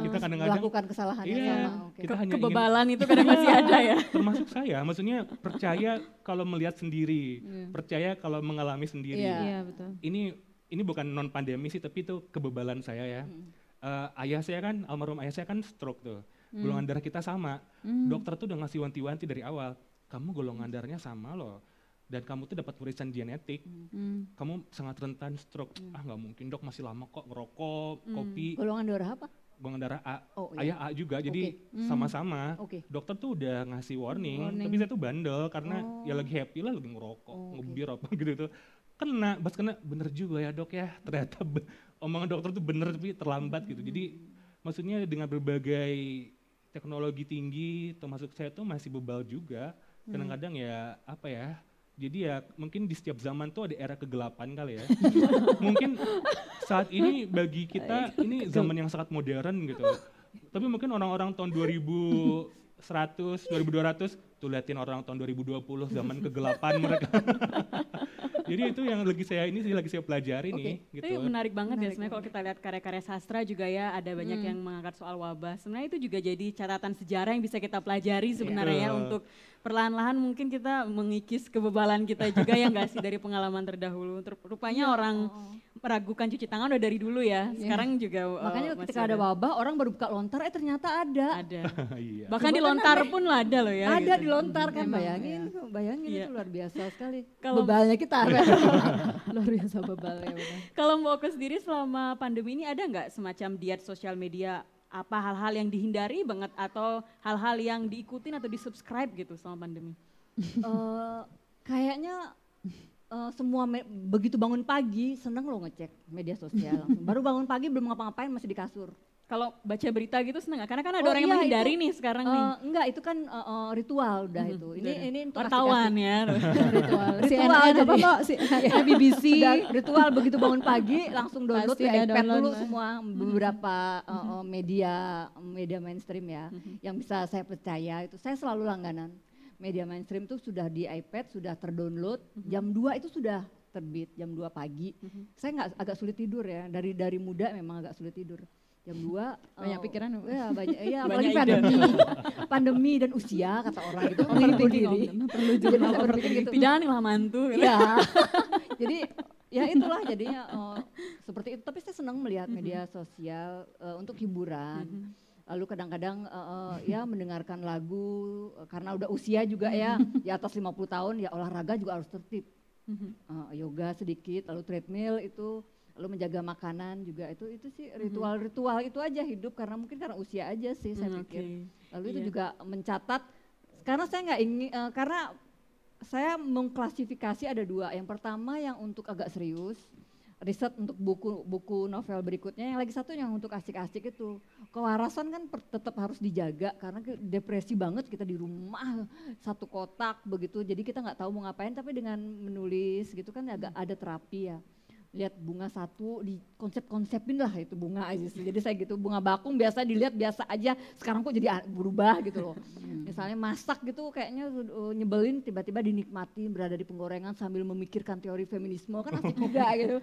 Kita kadang-kadang melakukan kesalahan yang sama. Kita hanya kebebalan itu kadang masih ada ya. Termasuk saya, maksudnya percaya kalau melihat sendiri, percaya kalau mengalami sendiri. Iya betul. Ini bukan non pandemi sih, tapi itu kebebalan saya ya. Ayah saya kan, almarhum ayah saya kan stroke tuh. Golongan darah kita sama. Dokter tuh udah ngasih wanti-wanti dari awal. Kamu golongan darahnya sama loh. Dan kamu tuh dapat warisan genetik, kamu sangat rentan stroke. Nggak mungkin dok, masih lama kok ngerokok, kopi. Golongan darah apa? Golongan darah A, ayah A juga, jadi sama-sama. Dokter tuh udah ngasih warning, tapi saya tuh bandel karena ya lagi happy lah, lagi ngerokok, ngebir apa gitu tuh. Kena, bener juga ya dok ya, ternyata omongan dokter tuh bener tapi terlambat gitu. Jadi maksudnya dengan berbagai teknologi tinggi, termasuk saya tuh masih bebal juga. Kadang-kadang ya jadi ya mungkin di setiap zaman tuh ada era kegelapan kali ya. Mungkin saat ini bagi kita ini zaman yang sangat modern gitu. Tapi mungkin orang-orang tahun 2100, 2200 tuh liatin orang tahun 2020 zaman kegelapan mereka. Jadi itu yang lagi saya pelajari nih gitu. Itu menarik banget ya sebenarnya kalau kita lihat karya-karya sastra juga ya, ada banyak yang mengangkat soal wabah. Sebenarnya itu juga jadi catatan sejarah yang bisa kita pelajari sebenarnya ya, untuk perlahan-lahan mungkin kita mengikis kebebalan kita juga yang nggak sih dari pengalaman terdahulu. Rupanya orang meragukan cuci tangan udah dari dulu ya. Sekarang juga makanya ketika ada wabah orang baru buka lontar, ternyata ada. Bahkan di lontar pun ada loh ya. Ada di lontar kan, bayangin itu luar biasa sekali. Bebalnya kita luar biasa bebalnya. Kalau Mbak Oke sendiri selama pandemi ini ada nggak semacam diet sosial media? Apa hal-hal yang dihindari banget atau hal-hal yang diikutin atau di-subscribe gitu selama pandemi? Kayaknya semua begitu bangun pagi seneng loh ngecek media sosial langsung. Baru bangun pagi belum ngapa-ngapain masih di kasur. Kalau baca berita gitu seneng gak? Karena kan ada orang yang menghindari nih sekarang nih. Enggak, itu kan ritual udah itu. Ini untuk wartawan ya. Ritual coba kok BBC. Ritual begitu bangun pagi langsung download di iPad dulu semua beberapa media mainstream ya. Yang bisa saya percaya itu. Saya selalu langganan. Media mainstream itu sudah di iPad, sudah terdownload. Jam 2 itu sudah terbit, jam 2 pagi. Saya agak sulit tidur ya. Dari muda memang agak sulit tidur. Jam 2 Banyak pikiran. ya banyak ya Banyak apalagi ide. pandemi dan usia kata orang itu Overthinking, menghibur diri. perlu Jadi jurnal saya berpikir gitu. Jangan lah mantu. Ya. Jadi ya itulah jadinya seperti itu. Tapi saya senang melihat media sosial untuk hiburan. Lalu kadang-kadang ya mendengarkan lagu karena udah usia juga ya di atas 50 tahun ya olahraga juga harus tertib. Yoga sedikit, lalu treadmill itu, lalu menjaga makanan juga itu sih ritual-ritual itu aja hidup karena mungkin karena usia aja sih saya pikir. Lalu itu juga mencatat karena saya nggak ingin karena saya mengklasifikasi ada 2. Yang pertama yang untuk agak serius, riset untuk buku novel berikutnya, yang lagi satu yang untuk asik-asik itu. Kewarasan kan tetap harus dijaga karena depresi banget kita di rumah satu kotak begitu. Jadi kita nggak tahu mau ngapain tapi dengan menulis gitu kan agak ada terapi ya. Lihat bunga satu di konsep-konsepin lah itu bunga aja sih. Jadi saya gitu bunga bakung biasa dilihat biasa aja, sekarang kok jadi berubah gitu loh. Misalnya masak gitu kayaknya nyebelin tiba-tiba dinikmati berada di penggorengan sambil memikirkan teori feminisme kan asik juga gitu.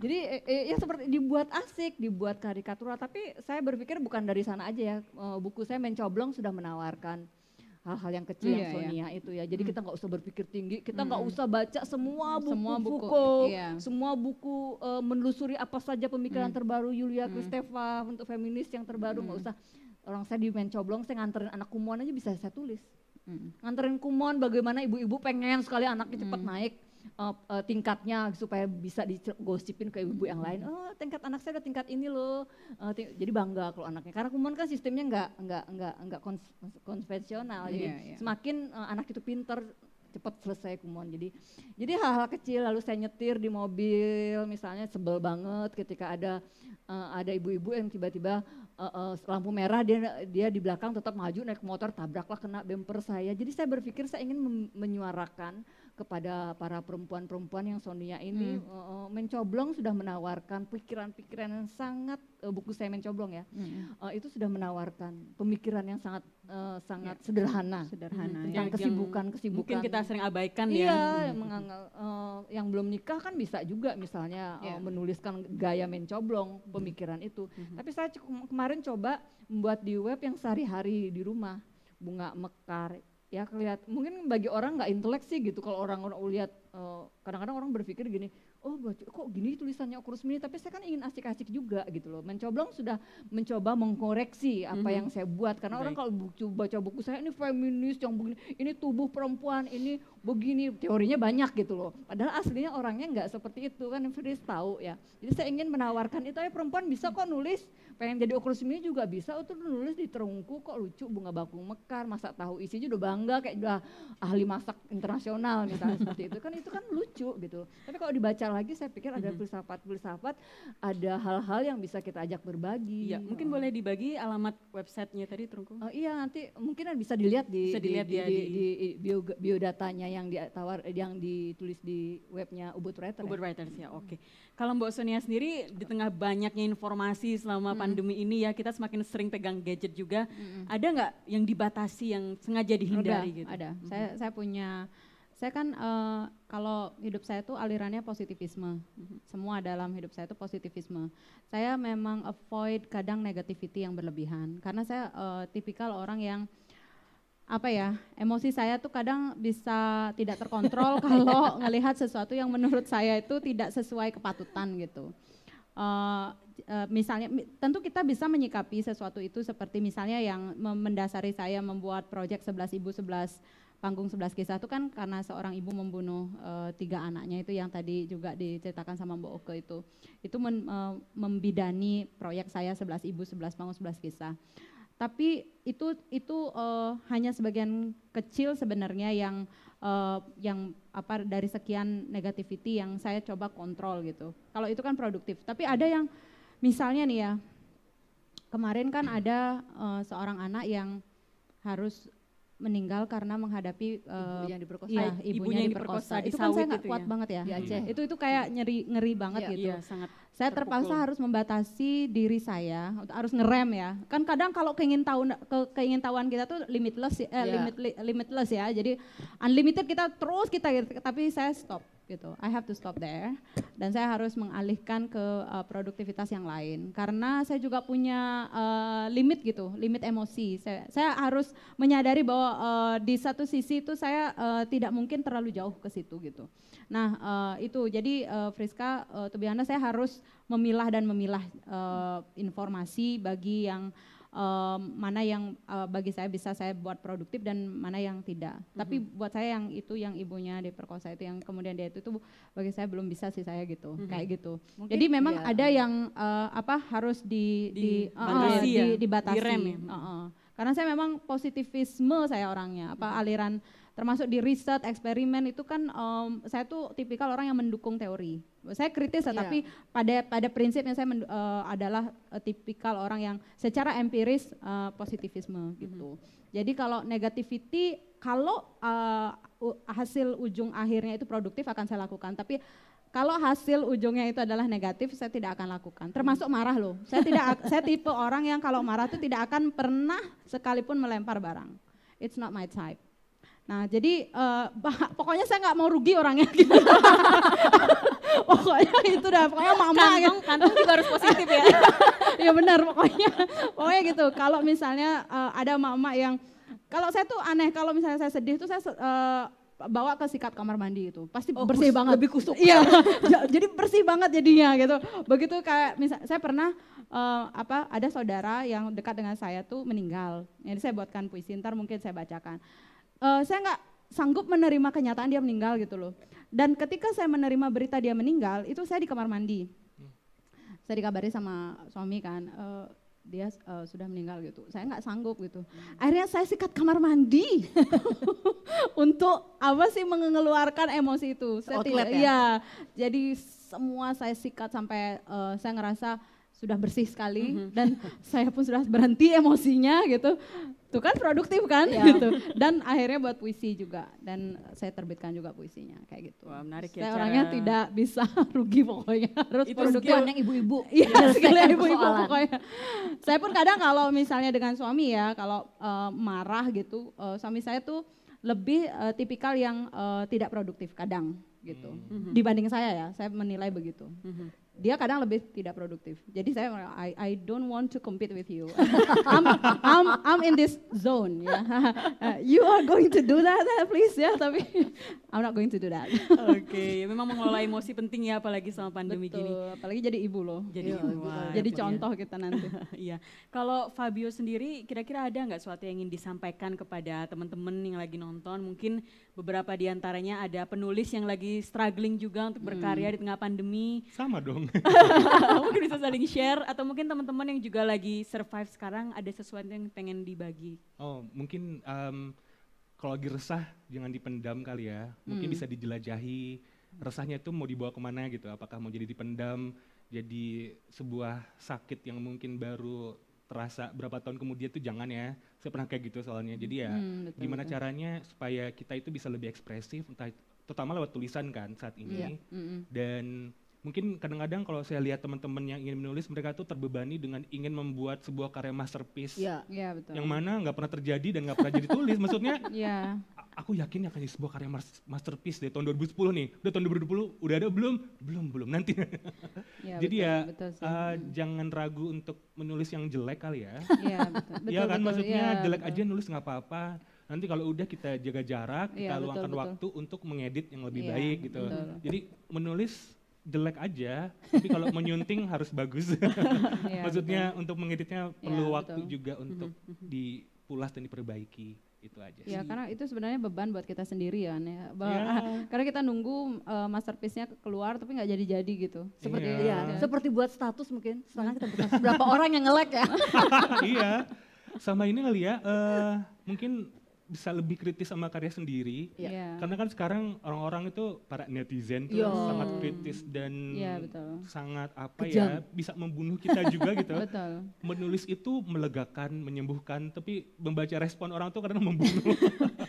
Jadi ya seperti dibuat asik, dibuat karikatural tapi saya berpikir bukan dari sana aja ya. Buku saya Mencoblong sudah menawarkan hal-hal yang kecil yang Sonia itu ya. Jadi kita nggak usah berpikir tinggi, kita nggak usah baca semua buku Foucault, semua buku menelusuri apa saja pemikiran terbaru Yulia Kristeva untuk feminis yang terbaru, nggak usah. Orang saya di Mencoblong, saya nganterin anak kumon aja bisa saya tulis. Nganterin kumon bagaimana ibu-ibu pengen sekali anaknya cepat naik tingkatnya supaya bisa digosipin ke ibu-ibu yang lain. Oh, tingkat anak saya udah tingkat ini loh. Jadi bangga kalau anaknya. Karena kumon kan sistemnya enggak konvensional. Jadi semakin anak itu pinter cepat selesai kumon. Jadi hal-hal kecil lalu saya nyetir di mobil misalnya sebel banget ketika ada ibu-ibu yang tiba-tiba lampu merah dia di belakang tetap maju naik motor tabraklah kena bumper saya. Jadi saya berpikir saya ingin menyuarakan kepada para perempuan-perempuan yang Sonia ini Mencoblong sudah menawarkan pikiran-pikiran yang sangat buku saya Mencoblong ya itu sudah menawarkan pemikiran yang sangat sederhana yang kesibukan mungkin kita sering abaikan yang belum nikah kan bisa juga misalnya menuliskan gaya Mencoblong pemikiran itu tapi saya kemarin coba membuat di web yang sehari-hari di rumah bunga mekar ya kelihatan mungkin bagi orang nggak intelek sih gitu kalau orang lihat kadang-kadang orang berpikir gini oh kok gini tulisannya Okrusmini tapi saya kan ingin asik-asik juga gitu loh. Mencoblong sudah mencoba mengkoreksi apa yang saya buat karena orang kalau baca buku saya ini feminis yang begini ini tubuh perempuan ini begini teorinya banyak gitu loh padahal aslinya orangnya nggak seperti itu kan Fris tahu ya jadi saya ingin menawarkan itu perempuan bisa kok nulis pengen jadi Okrusmini juga bisa untuk nulis di Terungku kok lucu bunga bakung mekar masak tahu isinya udah bangga kayak udah ahli masak internasional misalnya seperti itu kan lucu gitu tapi kalau dibaca lagi saya pikir ada filsafat ada hal-hal yang bisa kita ajak berbagi mungkin boleh dibagi alamat websitenya tadi Terungku iya nanti mungkin bisa dilihat di biodatanya yang ditulis di webnya Ubud Writers ya oke. Kalau Mbak Sonia sendiri di tengah banyaknya informasi selama pandemi ini ya kita semakin sering pegang gadget juga ada nggak yang dibatasi yang sengaja dihindari gitu? Ada. Saya kan kalau hidup saya tuh alirannya positivisme. Semua dalam hidup saya itu positivisme. Saya memang avoid kadang negativity yang berlebihan karena saya tipikal orang yang emosi saya tuh kadang bisa tidak terkontrol kalau ngelihat sesuatu yang menurut saya itu tidak sesuai kepatutan gitu. Misalnya tentu kita bisa menyikapi sesuatu itu seperti misalnya yang mendasari saya membuat proyek 11 Ibu 11 Panggung 11 Kisah itu kan karena seorang ibu membunuh 3 anaknya itu yang tadi juga diceritakan sama Mbak Oke itu membidani proyek saya 11 Ibu 11 Panggung 11 Kisah. Tapi itu hanya sebagian kecil sebenarnya yang dari sekian negativity yang saya coba kontrol gitu. Kalau itu kan produktif. Tapi ada yang misalnya nih ya, kemarin kan ada seorang anak yang harus meninggal karena menghadapi ibunya yang diperkosa. Itu kan saya nggak kuat banget ya. Di Aceh. Itu kayak ngeri banget gitu. Iya, sangat saya terpaksa harus membatasi diri saya, harus ngerem ya. Kan kadang kalau keingintahuan kita tuh limitless ya. Jadi unlimited kita tapi saya stop gitu. I have to stop there dan saya harus mengalihkan ke produktivitas yang lain karena saya juga punya limit gitu, limit emosi. Saya harus menyadari bahwa di satu sisi itu saya tidak mungkin terlalu jauh ke situ gitu. Nah itu jadi Friska, to be honest, saya harus memilah informasi bagi yang mana yang bagi saya bisa saya buat produktif dan mana yang tidak. Tapi buat saya yang itu yang ibunya diperkosa itu yang kemudian dia itu bagi saya belum bisa sih saya gitu, kayak gitu. Mungkin jadi memang ada yang harus dibatasi. Direm ya. Karena saya memang positivisme saya orangnya, aliran termasuk di riset, eksperimen itu kan saya tuh tipikal orang yang mendukung teori. Saya kritis tapi pada prinsipnya saya adalah tipikal orang yang secara empiris positivisme gitu. Jadi kalau negativity, kalau hasil ujung akhirnya itu produktif akan saya lakukan, tapi kalau hasil ujungnya itu adalah negatif, saya tidak akan lakukan. Termasuk marah loh. Saya tipe orang yang kalau marah itu tidak akan pernah sekalipun melempar barang. It's not my type. Nah jadi pokoknya saya nggak mau rugi orangnya gitu. Pokoknya itu dah, pokoknya mama kantong juga harus positif ya. Iya benar pokoknya gitu. Kalau misalnya ada mama yang, kalau saya tuh aneh, kalau misalnya saya sedih tuh saya bawa ke sikat kamar mandi itu pasti bersih banget, lebih kusuk. Iya, jadi bersih banget jadinya gitu. Begitu kayak misalnya saya pernah ada saudara yang dekat dengan saya tuh meninggal. Jadi saya buatkan puisi, ntar mungkin saya bacakan. Saya nggak sanggup menerima kenyataan dia meninggal gitu loh. Dan ketika saya menerima berita dia meninggal, itu saya di kamar mandi. Saya dikabari sama suami kan, dia sudah meninggal gitu. Saya nggak sanggup gitu. Akhirnya saya sikat kamar mandi untuk mengeluarkan emosi itu. Outlet ya? Iya, jadi semua saya sikat sampai saya ngerasa sudah bersih sekali dan saya pun sudah berhenti emosinya gitu. Tuh kan produktif kan gitu. Dan akhirnya buat puisi juga dan saya terbitkan juga puisinya kayak gitu. Wah, menarik ya. Saya orangnya tidak bisa rugi pokoknya, harus Itu produktif. yang ibu-ibu. Iya, sekali ibu-ibu persoalan. pokoknya. Saya pun kadang kalau misalnya dengan suami ya, kalau marah gitu, suami saya tuh lebih tipikal yang tidak produktif kadang gitu. Dibanding saya menilai begitu. Dia kadang lebih tidak produktif. Jadi saya I don't want to compete with you. I'm in this zone ya. You are going to do that please ya, tapi I'm not going to do that. Oke, memang mengelola emosi penting ya, apalagi sama pandemi gini. Apalagi jadi ibu loh. Jadi contoh kita nanti. Iya. Kalau Fabio sendiri kira-kira ada nggak sesuatu yang ingin disampaikan kepada teman-teman yang lagi nonton? Mungkin beberapa di antaranya ada penulis yang lagi struggling juga untuk berkarya di tengah pandemi. Sama dong. Mungkin bisa saling share, atau mungkin teman-teman yang juga lagi survive sekarang ada sesuatu yang pengen dibagi. Oh mungkin kalau lagi resah jangan dipendam kali ya. Mungkin bisa dijelajahi. Resahnya itu mau dibawa kemana gitu. Apakah mau jadi dipendam, jadi sebuah sakit yang mungkin baru terasa berapa tahun kemudian, itu jangan ya. Saya pernah kayak gitu soalnya. Jadi ya gimana caranya supaya kita itu bisa lebih ekspresif, entah terutama lewat tulisan kan saat ini. Dan mungkin kadang-kadang kalau saya lihat teman-teman yang ingin menulis, mereka tuh terbebani dengan ingin membuat sebuah karya masterpiece. Iya, betul. Yang mana nggak pernah terjadi dan nggak pernah jadi tulis. Maksudnya aku yakin akan jadi sebuah karya masterpiece deh tahun 2010 nih. Udah tahun 2020 udah ada belum? Belum nanti. Jadi betul, jangan ragu untuk menulis yang jelek kali ya. Iya betul. Iya kan, maksudnya jelek aja nulis nggak apa-apa. Nanti kalau udah kita jaga jarak, kita luangkan waktu untuk mengedit yang lebih baik gitu. Jadi menulis jelek aja, tapi kalau menyunting harus bagus. Maksudnya untuk mengeditnya perlu waktu juga untuk dipulas dan diperbaiki. Itu aja sih. Ya karena itu sebenarnya beban buat kita sendiri ya. Karena kita nunggu masterpiece-nya keluar tapi nggak jadi-jadi gitu. Seperti buat status mungkin. Sekarang kita bukan berapa orang yang nge-like ya. Iya, sama ini kali ya, mungkin bisa lebih kritis sama karya sendiri. Karena kan sekarang orang-orang itu, para netizen tuh sangat kritis dan sangat bisa membunuh kita juga gitu. Menulis itu melegakan, menyembuhkan, tapi membaca respon orang tuh kadang membunuh.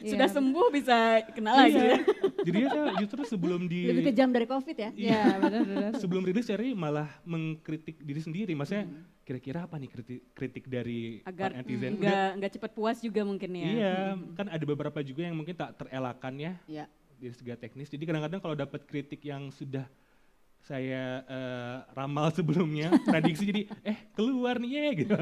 Sudah sembuh bisa kenal lagi. Jadi saya justru sebelum lebih kejam dari COVID ya. Iya, benar. Sebelum rilis Cherry malah mengkritik diri sendiri. Maksudnya kira-kira apa nih kritik dari agar netizen? Nggak cepat puas juga mungkin ya. Iya, kan ada beberapa juga yang mungkin tak terelakkan ya. dari segi teknis. Jadi kadang-kadang kalau dapat kritik yang sudah saya ramal sebelumnya, prediksi jadi keluar nih ya gitu.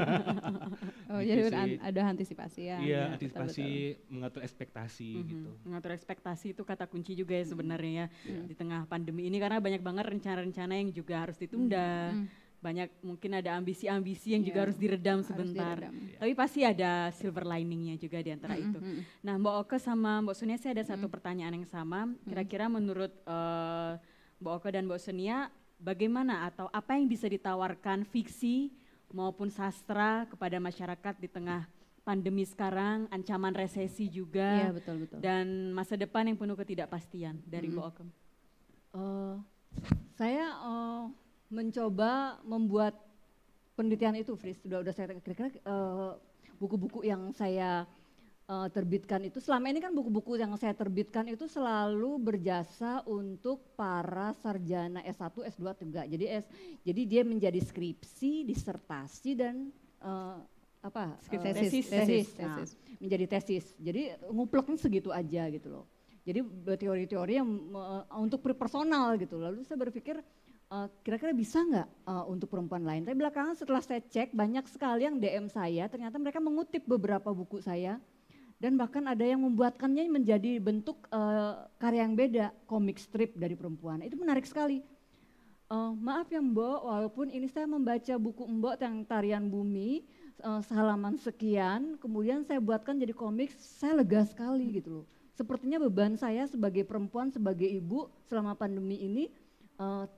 Oh Gitu jadi sih. ada antisipasi ya. Iya, betul-betul. antisipasi, mengatur ekspektasi gitu. Mengatur ekspektasi itu kata kunci juga ya sebenarnya ya di tengah pandemi ini, karena banyak banget rencana-rencana yang juga harus ditunda. Banyak mungkin ada ambisi-ambisi yang juga harus diredam sebentar. Tapi pasti ada silver liningnya juga di antara itu. Nah, Mbak Oke sama Mbak Sonia, saya ada satu pertanyaan yang sama. Kira-kira menurut Mbak Oke dan Mbak Sonia, bagaimana atau apa yang bisa ditawarkan fiksi maupun sastra kepada masyarakat di tengah pandemi sekarang, ancaman resesi juga, Iya, betul. dan masa depan yang penuh ketidakpastian dari Mbak Oke? Saya mencoba membuat penelitian itu, Fris. Sudah saya kira-kira buku-buku yang saya terbitkan itu, selama ini kan buku-buku yang saya terbitkan itu selalu berjasa untuk para sarjana S1, S2, S3. Jadi dia menjadi skripsi, disertasi dan tesis. Nah, menjadi tesis. Jadi ngupleknya segitu aja gitu loh. Jadi teori-teori yang untuk personal gitu. Lalu saya berpikir kira-kira bisa nggak untuk perempuan lain. Tapi belakangan setelah saya cek, banyak sekali yang DM saya, ternyata mereka mengutip beberapa buku saya. Dan bahkan ada yang membuatkannya menjadi bentuk karya yang beda, komik strip dari perempuan. Itu menarik sekali. Maaf ya Mbok, walaupun ini saya membaca buku Mbok yang Tarian Bumi, halaman sekian, kemudian saya buatkan jadi komik, saya lega sekali gitu loh. Sepertinya beban saya sebagai perempuan, sebagai ibu selama pandemi ini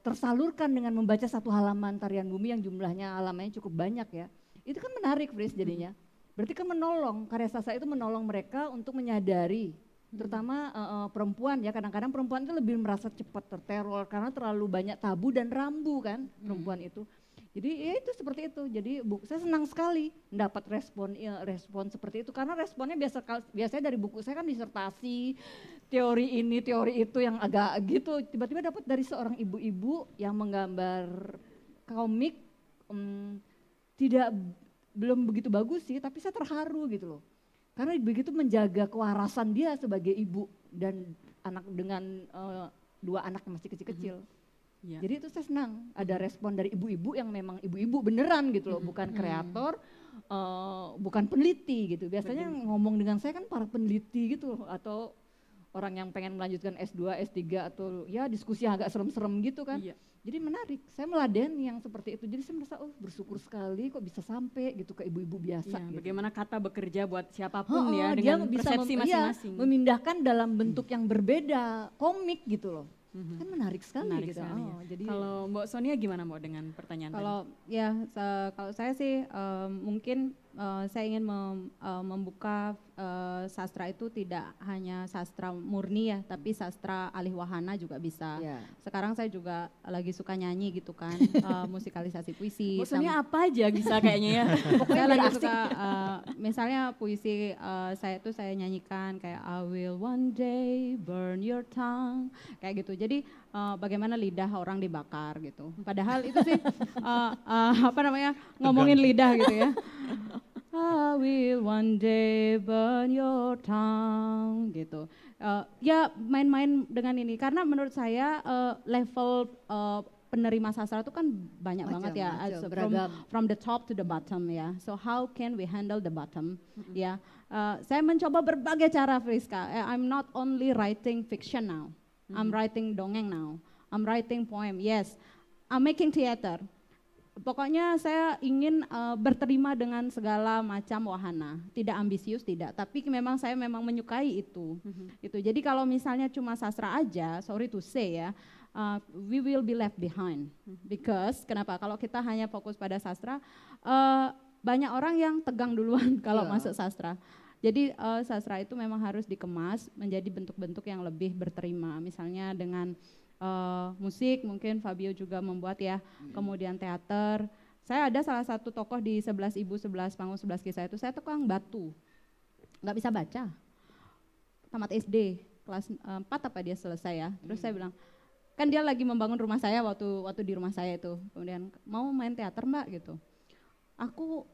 tersalurkan dengan membaca satu halaman Tarian Bumi yang jumlahnya halamannya cukup banyak ya. Itu kan menarik, Fris, jadinya. Berarti kan menolong, karya sastra itu menolong mereka untuk menyadari, terutama perempuan ya, kadang-kadang perempuan itu lebih merasa cepat terteror karena terlalu banyak tabu dan rambu kan perempuan itu. Jadi ya itu seperti itu, jadi saya senang sekali mendapat respon seperti itu, karena responnya biasanya dari buku saya kan disertasi, teori ini, teori itu yang agak gitu, tiba-tiba dapat dari seorang ibu-ibu yang menggambar komik, belum begitu bagus sih, tapi saya terharu gitu loh. Karena begitu menjaga kewarasan dia sebagai ibu dan anak dengan 2 anak yang masih kecil-kecil. Jadi itu saya senang ada respon dari ibu-ibu yang memang ibu-ibu beneran gitu loh, bukan kreator, bukan peneliti gitu. Biasanya yang ngomong dengan saya kan para peneliti gitu loh, atau orang yang pengen melanjutkan S2, S3 atau ya diskusi yang agak serem-serem gitu kan. Jadi menarik, saya meladeni yang seperti itu. Jadi saya merasa bersyukur sekali kok bisa sampai gitu ke ibu-ibu biasa. Gitu. Bagaimana kata bekerja buat siapapun ya dengan dia persepsi masing-masing. Memindahkan dalam bentuk yang berbeda, komik gitu loh. Kan menarik sekali gitu. Jadi kalau Mbak Sonia gimana Mbak dengan pertanyaan kalau tadi? Kalau saya sih mungkin saya ingin membuka sastra itu tidak hanya sastra murni ya, tapi sastra alih wahana juga bisa. Sekarang saya juga lagi suka nyanyi gitu kan, musikalisasi puisi. Mbak Sonia apa aja bisa kayaknya ya. Saya lagi suka misalnya puisi saya nyanyikan kayak I will one day burn your tongue kayak gitu. Jadi bagaimana lidah orang dibakar gitu. Padahal itu sih ngomongin lidah gitu ya. I will one day burn your tongue gitu. Ya main-main dengan ini karena menurut saya level penerima sastra itu kan banyak banget ya, from the top to the bottom ya. So how can we handle the bottom? Ya, saya mencoba berbagai cara, Friska. I'm not only writing fiction now, I'm writing dongeng now, I'm writing poem. Yes, I'm making theater. Pokoknya saya ingin berterima dengan segala macam wahana, tidak ambisius tidak, tapi memang saya menyukai itu. Itu. Jadi kalau misalnya cuma sastra aja, sorry to say ya, we will be left behind. Because kenapa? Kalau kita hanya fokus pada sastra, banyak orang yang tegang duluan kalau masuk sastra. Jadi sastra itu memang harus dikemas menjadi bentuk-bentuk yang lebih berterima, misalnya dengan musik, mungkin Fabio juga membuat ya, kemudian teater. Saya ada salah satu tokoh di 11 Ibu 11 Panggung 11 Kisah itu, saya tukang batu, nggak bisa baca, tamat SD, kelas 4 apa dia selesai ya, terus saya bilang, kan dia lagi membangun rumah saya waktu di rumah saya itu, kemudian mau main teater mbak gitu, aku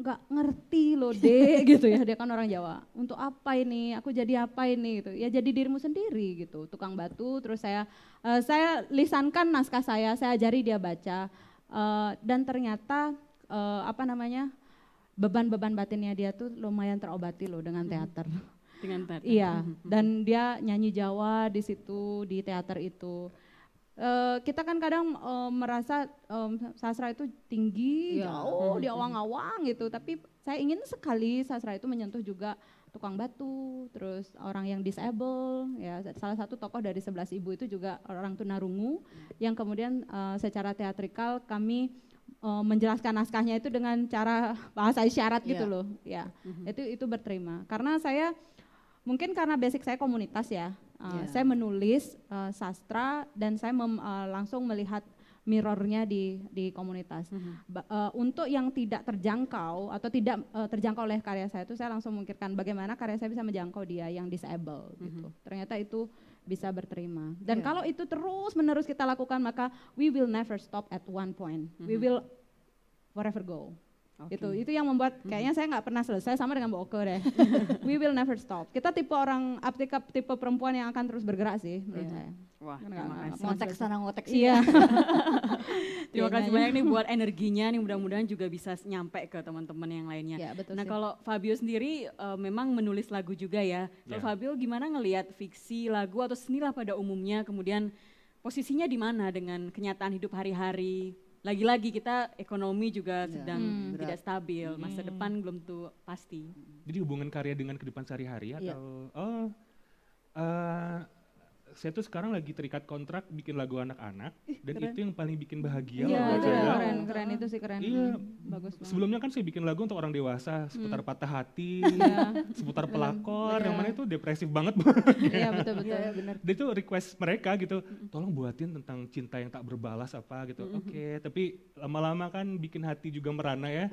nggak ngerti loh dek gitu ya, dia kan orang Jawa. Untuk apa ini? Aku jadi apa ini gitu? Ya jadi dirimu sendiri gitu. Tukang batu. Terus saya lisankan naskah saya ajari dia baca. Dan ternyata beban-beban batinnya dia tuh lumayan terobati loh dengan teater. Dengan teater. Iya, dan dia nyanyi Jawa di situ, di teater itu. Kita kan kadang merasa sastra itu tinggi, jauh, di awang-awang gitu. Tapi saya ingin sekali sastra itu menyentuh juga tukang batu, terus orang yang disable. Ya, salah satu tokoh dari 11 Ibu itu juga orang tunarungu, yang kemudian secara teatrikal kami menjelaskan naskahnya itu dengan cara bahasa isyarat gitu loh. Ya, itu berterima. Karena saya mungkin karena basic saya komunitas ya, saya menulis sastra dan saya langsung melihat mirrornya di komunitas. Untuk yang tidak terjangkau atau tidak terjangkau oleh karya saya itu, saya langsung memikirkan bagaimana karya saya bisa menjangkau dia yang disable gitu. Ternyata itu bisa berterima. Dan kalau itu terus menerus kita lakukan, maka we will never stop at one point. We will forever go. Itu yang membuat kayaknya saya nggak pernah selesai, sama dengan Mbak Oke deh. We will never stop. Kita tipe tipe perempuan yang akan terus bergerak sih menurut saya. Wah, ngotek sana ngotek sini. Iya. Terima kasih banyak nih buat energinya nih, mudah-mudahan juga bisa nyampe ke teman-teman yang lainnya. Ya, betul nah sih. kalau Fabio sendiri memang menulis lagu juga ya. Kalau Fabio gimana ngelihat fiksi lagu atau seni lah pada umumnya, kemudian posisinya di mana dengan kenyataan hidup hari-hari? Lagi-lagi kita ekonomi juga sedang tidak stabil, masa depan belum tuh pasti. Jadi hubungan karya dengan kehidupan sehari-hari atau saya tuh sekarang lagi terikat kontrak bikin lagu anak-anak dan keren. itu yang paling bikin bahagia Iya, loh buat saya. keren itu sih keren. Iya, Bagus banget. sebelumnya kan saya bikin lagu untuk orang dewasa seputar patah hati, seputar pelakor, yang mana itu depresif banget. Iya betul-betul. Benar. Dan itu request mereka gitu, tolong buatin tentang cinta yang tak berbalas apa gitu. Oke, tapi lama-lama kan bikin hati juga merana ya.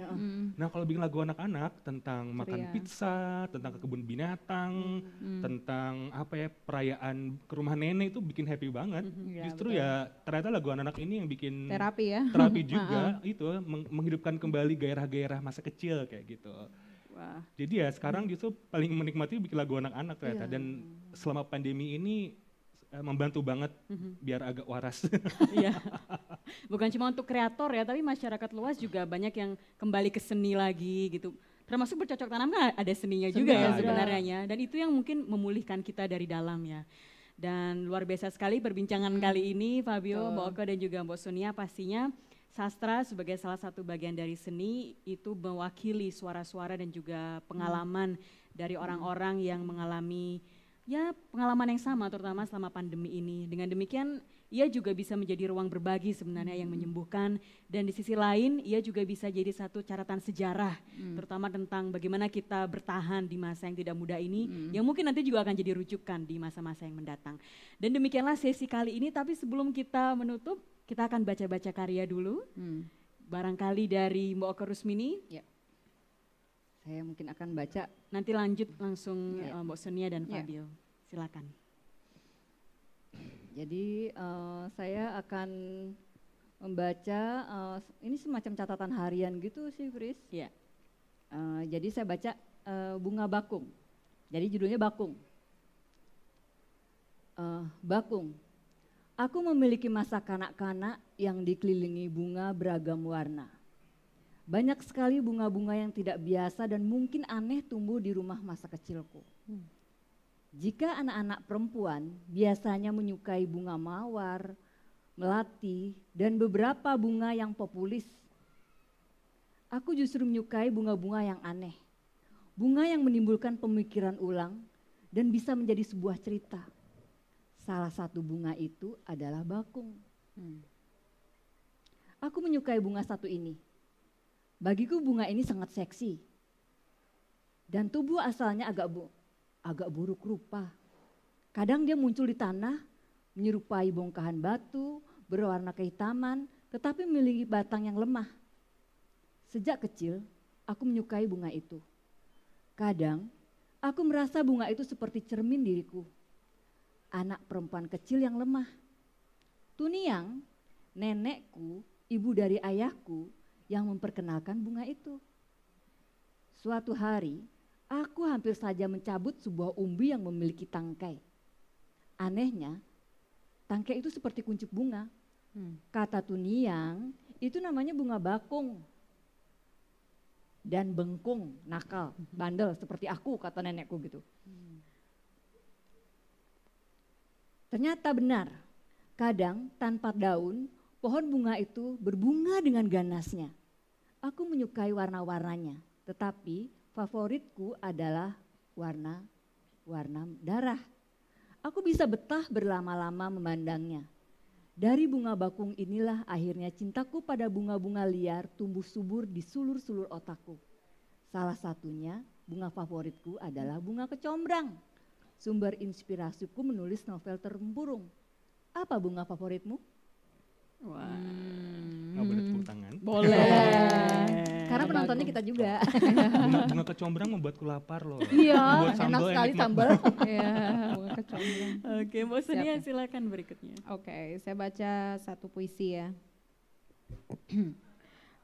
Nah kalau bikin lagu anak-anak tentang makan pizza, tentang ke kebun binatang, tentang apa ya, perayaan ke rumah nenek, itu bikin happy banget. Justru ya ternyata lagu anak-anak ini yang bikin Terapi ya. terapi juga, itu menghidupkan kembali gairah-gairah masa kecil kayak gitu. Wah. Jadi ya sekarang justru paling menikmati bikin lagu anak-anak ternyata, dan selama pandemi ini membantu banget biar agak waras. Iya. Bukan cuma untuk kreator ya, tapi masyarakat luas juga banyak yang kembali ke seni lagi gitu. Termasuk bercocok tanam kan ada seninya juga ya sebenarnya, dan itu yang mungkin memulihkan kita dari dalam ya. Dan luar biasa sekali perbincangan kali ini, Fabio, Mbak Oke dan juga Mbak Sonia. Pastinya sastra sebagai salah satu bagian dari seni itu mewakili suara-suara dan juga pengalaman dari orang-orang yang mengalami ya pengalaman yang sama, terutama selama pandemi ini. Dengan demikian ia juga bisa menjadi ruang berbagi sebenarnya yang menyembuhkan, dan di sisi lain ia juga bisa jadi satu catatan sejarah, terutama tentang bagaimana kita bertahan di masa yang tidak mudah ini, yang mungkin nanti juga akan jadi rujukan di masa-masa yang mendatang. Dan demikianlah sesi kali ini, tapi sebelum kita menutup, kita akan baca-baca karya dulu. Barangkali dari Mbak Oke Rusmini. Ya. Saya mungkin akan baca. Nanti lanjut langsung Mbak Sonia dan Fabio. Silakan. Jadi saya akan membaca, ini semacam catatan harian gitu sih Fris. Iya. Jadi saya baca Bunga Bakung. Jadi judulnya Bakung. Bakung. Aku memiliki masa kanak-kanak yang dikelilingi bunga beragam warna. Banyak sekali bunga-bunga yang tidak biasa dan mungkin aneh tumbuh di rumah masa kecilku. Jika anak-anak perempuan biasanya menyukai bunga mawar, melati, dan beberapa bunga yang populis, aku justru menyukai bunga-bunga yang aneh. Bunga yang menimbulkan pemikiran ulang dan bisa menjadi sebuah cerita. Salah satu bunga itu adalah bakung. Aku menyukai bunga satu ini. Bagiku bunga ini sangat seksi. Dan tubuh asalnya agak buruk rupa. Kadang dia muncul di tanah, menyerupai bongkahan batu, berwarna kehitaman, tetapi memiliki batang yang lemah. Sejak kecil, aku menyukai bunga itu. Kadang, aku merasa bunga itu seperti cermin diriku. Anak perempuan kecil yang lemah. Tuniang, nenekku, ibu dari ayahku, yang memperkenalkan bunga itu. Suatu hari, aku hampir saja mencabut sebuah umbi yang memiliki tangkai. Anehnya, tangkai itu seperti kuncup bunga. Kata Tuniang, itu namanya bunga bakung. Dan bengkung, nakal, bandel seperti aku, kata nenekku gitu. Ternyata benar, kadang tanpa daun, pohon bunga itu berbunga dengan ganasnya. Aku menyukai warna-warnanya, tetapi favoritku adalah warna darah. Aku bisa betah berlama-lama memandangnya. Dari bunga bakung inilah akhirnya cintaku pada bunga-bunga liar tumbuh subur di sulur-sulur otakku. Salah satunya bunga favoritku adalah bunga kecombrang. Sumber inspirasiku menulis novel terpurung. Apa bunga favoritmu? Wah. Boleh tepuk tangan. Boleh. Karena penontonnya kita juga. Bunga kecombrang membuatku lapar loh. Iya, Buat enak sambal sekali nikmat sambal. Iya, bunga kecombrang. Oke, Mbak Siap Sonia ya. silakan berikutnya. Oke, saya baca satu puisi ya.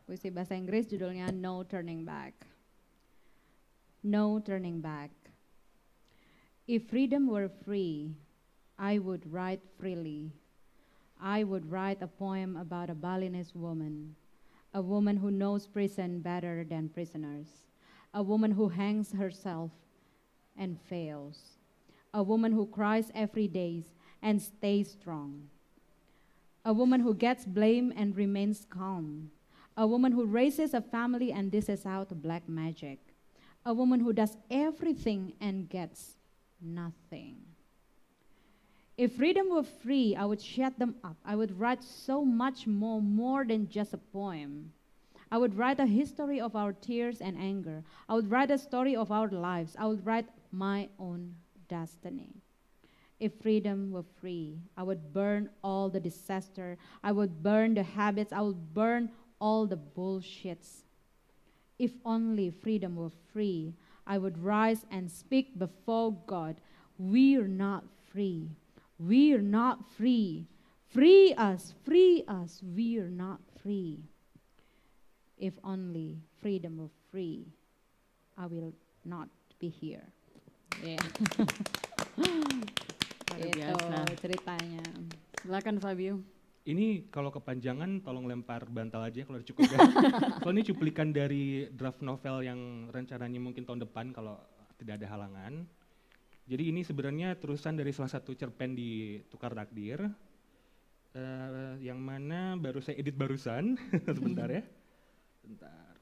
Puisi bahasa Inggris judulnya No Turning Back. No turning back. If freedom were free, I would write freely. I would write a poem about a Balinese woman, a woman who knows prison better than prisoners, a woman who hangs herself and fails, a woman who cries every day and stays strong, a woman who gets blamed and remains calm, a woman who raises a family and dishes out black magic, a woman who does everything and gets nothing. If freedom were free, I would shut them up. I would write so much more than just a poem. I would write a history of our tears and anger. I would write a story of our lives. I would write my own destiny. If freedom were free, I would burn all the disaster. I would burn the habits. I would burn all the bullshits. If only freedom were free, I would rise and speak before God. We're not free. We're not free. Free us, we're not free. If only freedom were free, I will not be here. Yeah. Luar Itu biasa. ceritanya. Silakan Fabio. Ini kalau kepanjangan tolong lempar bantal aja kalau cukup ya. Kalau ini cuplikan dari draft novel yang rencananya mungkin tahun depan kalau tidak ada halangan. Jadi ini sebenarnya terusan dari salah satu cerpen di Tukar Takdir, yang mana baru saya edit barusan, sebentar ya. Bentar.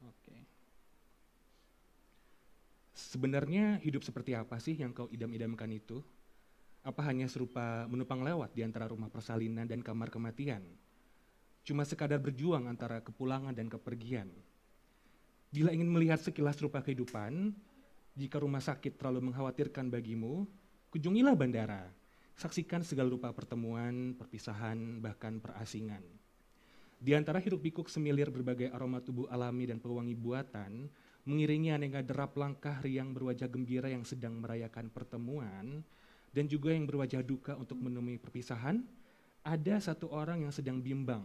Oke. Sebenarnya hidup seperti apa sih yang kau idam-idamkan itu? Apa hanya serupa menumpang lewat di antara rumah persalinan dan kamar kematian? Cuma sekadar berjuang antara kepulangan dan kepergian? Bila ingin melihat sekilas rupa kehidupan, jika rumah sakit terlalu mengkhawatirkan bagimu, kunjungilah bandara. Saksikan segala rupa pertemuan, perpisahan, bahkan perasingan. Di antara hiruk-pikuk semilir berbagai aroma tubuh alami dan pewangi buatan, mengiringi aneka derap langkah riang berwajah gembira yang sedang merayakan pertemuan, dan juga yang berwajah duka untuk menemui perpisahan, ada satu orang yang sedang bimbang,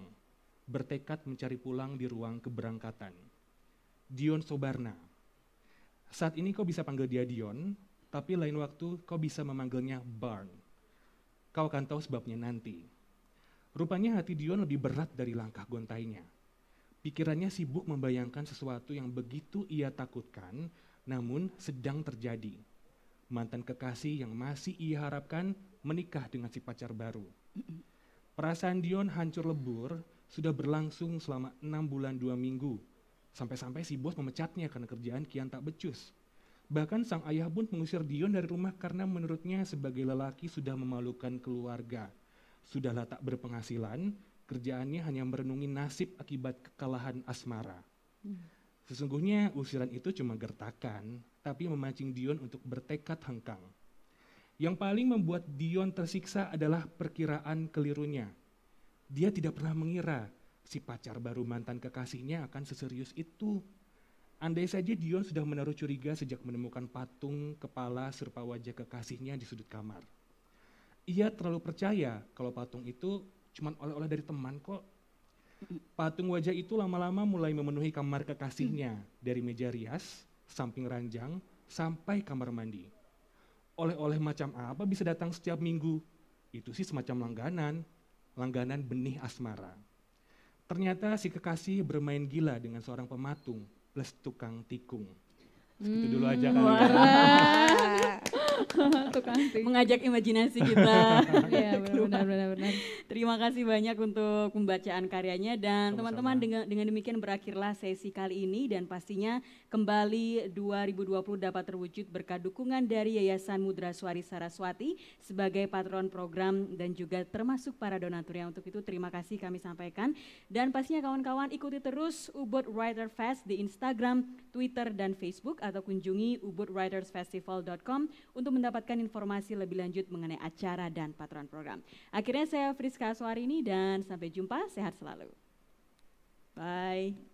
bertekad mencari pulang di ruang keberangkatan. Dion Sobarna. Saat ini kau bisa panggil dia Dion, tapi lain waktu kau bisa memanggilnya Barn. Kau akan tahu sebabnya nanti. Rupanya hati Dion lebih berat dari langkah gontainya. Pikirannya sibuk membayangkan sesuatu yang begitu ia takutkan, namun sedang terjadi. Mantan kekasih yang masih ia harapkan menikah dengan si pacar baru. Perasaan Dion hancur lebur sudah berlangsung selama 6 bulan 2 minggu. Sampai-sampai si bos memecatnya karena kerjaan kian tak becus. Bahkan sang ayah pun mengusir Dion dari rumah karena menurutnya sebagai lelaki sudah memalukan keluarga. Sudahlah tak berpenghasilan, kerjaannya hanya merenungi nasib akibat kekalahan asmara. Sesungguhnya usiran itu cuma gertakan, tapi memancing Dion untuk bertekad hengkang. Yang paling membuat Dion tersiksa adalah perkiraan kelirunya. Dia tidak pernah mengira si pacar baru mantan kekasihnya akan seserius itu. Andai saja Dion sudah menaruh curiga sejak menemukan patung kepala serta wajah kekasihnya di sudut kamar. Ia terlalu percaya kalau patung itu cuma oleh-oleh dari teman kok. Patung wajah itu lama-lama mulai memenuhi kamar kekasihnya, dari meja rias, samping ranjang, sampai kamar mandi. Oleh-oleh macam apa bisa datang setiap minggu? Itu sih semacam langganan benih asmara. Ternyata si kekasih bermain gila dengan seorang pematung plus tukang tikung. Segitu dulu aja kali ya. Tukang tikung. Mengajak imajinasi kita. Iya, benar. Terima kasih banyak untuk pembacaan karyanya dan Sama-sama. teman-teman dengan demikian berakhirlah sesi kali ini dan pastinya kembali 2020 dapat terwujud berkat dukungan dari Yayasan Mudraswari Saraswati sebagai patron program dan juga termasuk para donatur yang untuk itu terima kasih kami sampaikan dan pastinya kawan-kawan ikuti terus Ubud Writer Fest di Instagram, Twitter dan Facebook atau kunjungi ubudwritersfestival.com untuk mendapatkan informasi lebih lanjut mengenai acara dan patron program. Akhirnya saya Friska Aswarini dan sampai jumpa, sehat selalu. Bye.